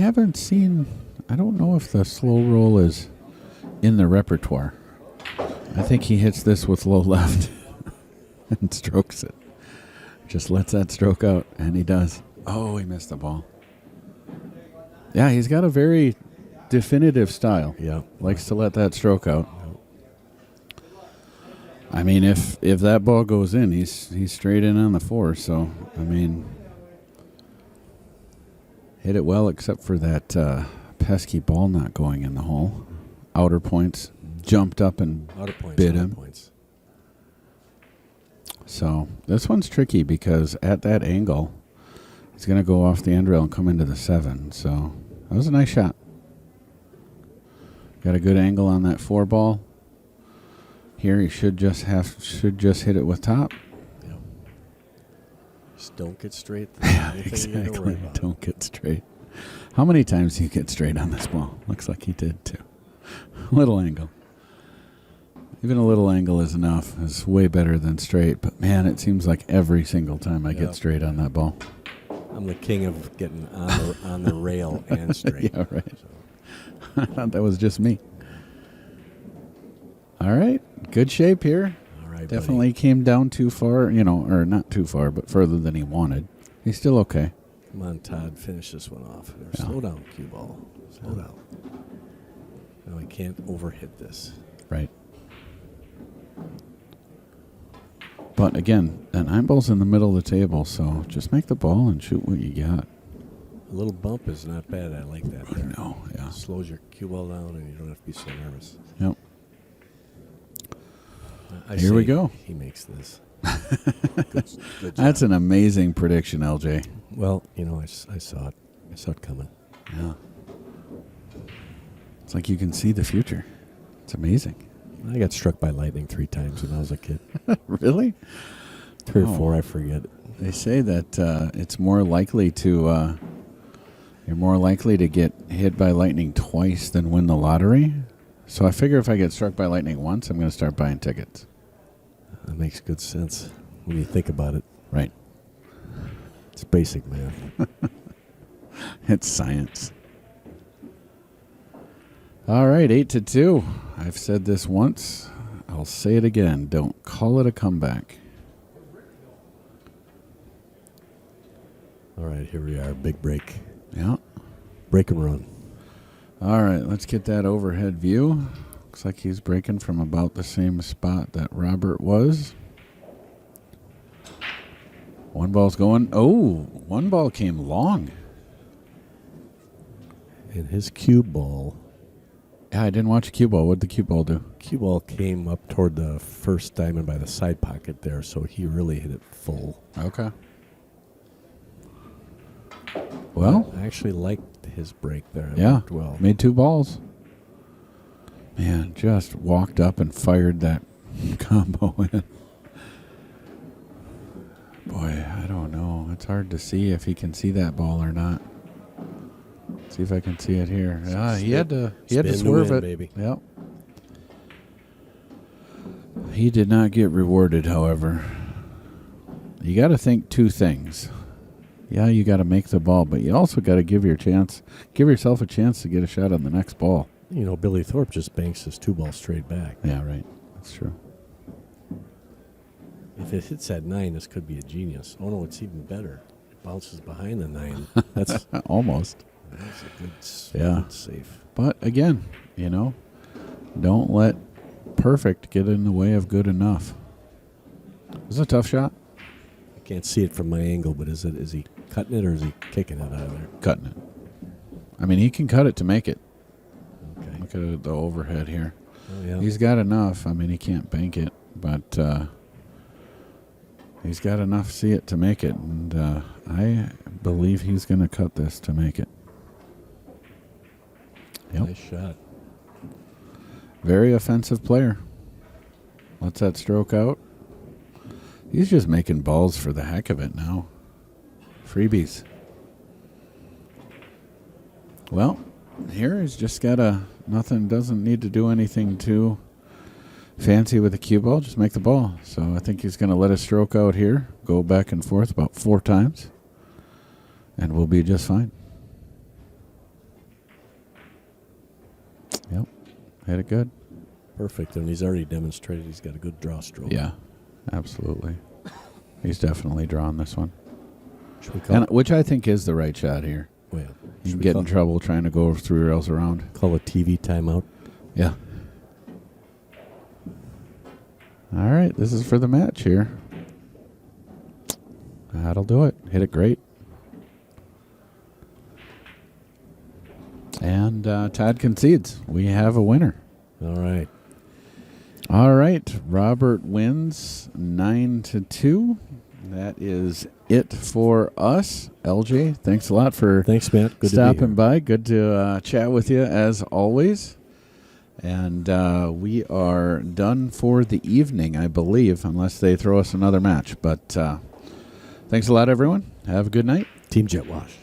don't know if the slow roll is in the repertoire. I think he hits this with low left and strokes it. Just lets that stroke out, and he does. Oh, he missed the ball. Yeah, he's got a very definitive style. Yeah. Likes to let that stroke out. I mean, if that ball goes in, he's straight in on the 4. So, I mean, hit it well except for that pesky ball not going in the hole. Outer points jumped up and Outer points, bit outer him. points. So this one's tricky because at that angle, he's going to go off the end rail and come into the 7. So that was a nice shot. Got a good angle on that 4 ball. Here he should just hit it with top. Yeah. Just don't get straight. Yeah, Anything you gotta worry exactly. about. Don't get straight. How many times do you get straight on this ball? Looks like he did too. Little angle. Even a little angle is enough. It's way better than straight. But man, it seems like every single time I get straight on that ball. I'm the king of getting on the rail and straight. Yeah, right. So, I thought that was just me. All right. Good shape here. all right, Definitely came down too far, or not too far, but further than he wanted. He's still okay. buddy. Come on, Todd. Finish this one off. Yeah. Slow down, cue ball. Slow down. No, he can't overhit this. Right. But again, that 9 ball's in the middle of the table, so just make the ball and shoot what you got. A little bump is not bad. I like that. There. No, yeah. Slows your cue ball down, and you don't have to be so nervous. Yep. Here we go. He makes this. Good job. That's an amazing prediction, LJ. Well, I saw it. I saw it coming. Yeah. It's like you can see the future. It's amazing. I got struck by lightning 3 times when I was a kid. Really? 3 or Oh. 4, I forget. They say that it's more likely to you're more likely to get hit by lightning twice than win the lottery. So I figure if I get struck by lightning once, I'm going to start buying tickets. That makes good sense when you think about it. Right. It's basic math. It's science. All right, 8-2. I've said this once. I'll say it again. Don't call it a comeback. All right, here we are. Big break. Yeah. Break and run. All right, let's get that overhead view. Looks like he's breaking from about the same spot that Robert was. 1 ball's going. Oh, 1 ball came long. And his cue ball Yeah, I didn't watch a cue ball. What'd the cue ball do? Cue ball came up toward the first diamond by the side pocket there, so he really hit it full. Okay. Well, I actually liked his break there. It yeah, worked well. made 2 balls. Man, just walked up and fired that combo in. Boy, I don't know. It's hard to see if he can see that ball or not. See if I can see it here. He had to Spin swerve to win, it. baby. Yep. He did not get rewarded, however. You got to think 2 things. Yeah, you got to make the ball, but you also got to give yourself a chance to get a shot on the next ball. You know, Billy Thorpe just banks his 2 ball straight back. Yeah, right. That's true. If it hits that 9, this could be a genius. Oh no, it's even better. It bounces behind the 9. That's Almost. a good, Yeah. good save. But again, don't let perfect get in the way of good enough. It was a tough shot. I can't see it from my angle, but is he cutting it or is he kicking it out of there? Cutting it. I mean, he can cut it to make it. Okay. Look at the overhead here. Oh, yeah. He's got enough. I mean, he can't bank it, but he's got enough see it to make it. And I believe he's going to cut this to make it. Yep. Nice shot. Very offensive player. Lets that stroke out. He's just making balls for the heck of it now. Freebies. Well, here he's just got doesn't need to do anything too fancy with the cue ball, just make the ball. So I think he's going to let it stroke out here, go back and forth about 4 times, and we'll be just fine. Yep, hit it good. Perfect. And he's already demonstrated he's got a good draw stroke. Yeah, absolutely. He's definitely drawn this one, Should we call, which I think is the right shot here. well, You should can we get call, in trouble trying to go 3 rails around. call a TV timeout? Yeah. All right, this is for the match here. That'll do it. Hit it great. And Todd concedes. We have a winner. All right. All right, Robert wins 9-2. That is it for us. LJ, thanks a lot for Thanks, Matt. Good stopping to be here. by. Good to chat with you as always. And we are done for the evening, I believe, unless they throw us another match. But thanks a lot, everyone. Have a good night. Team Jet Wash.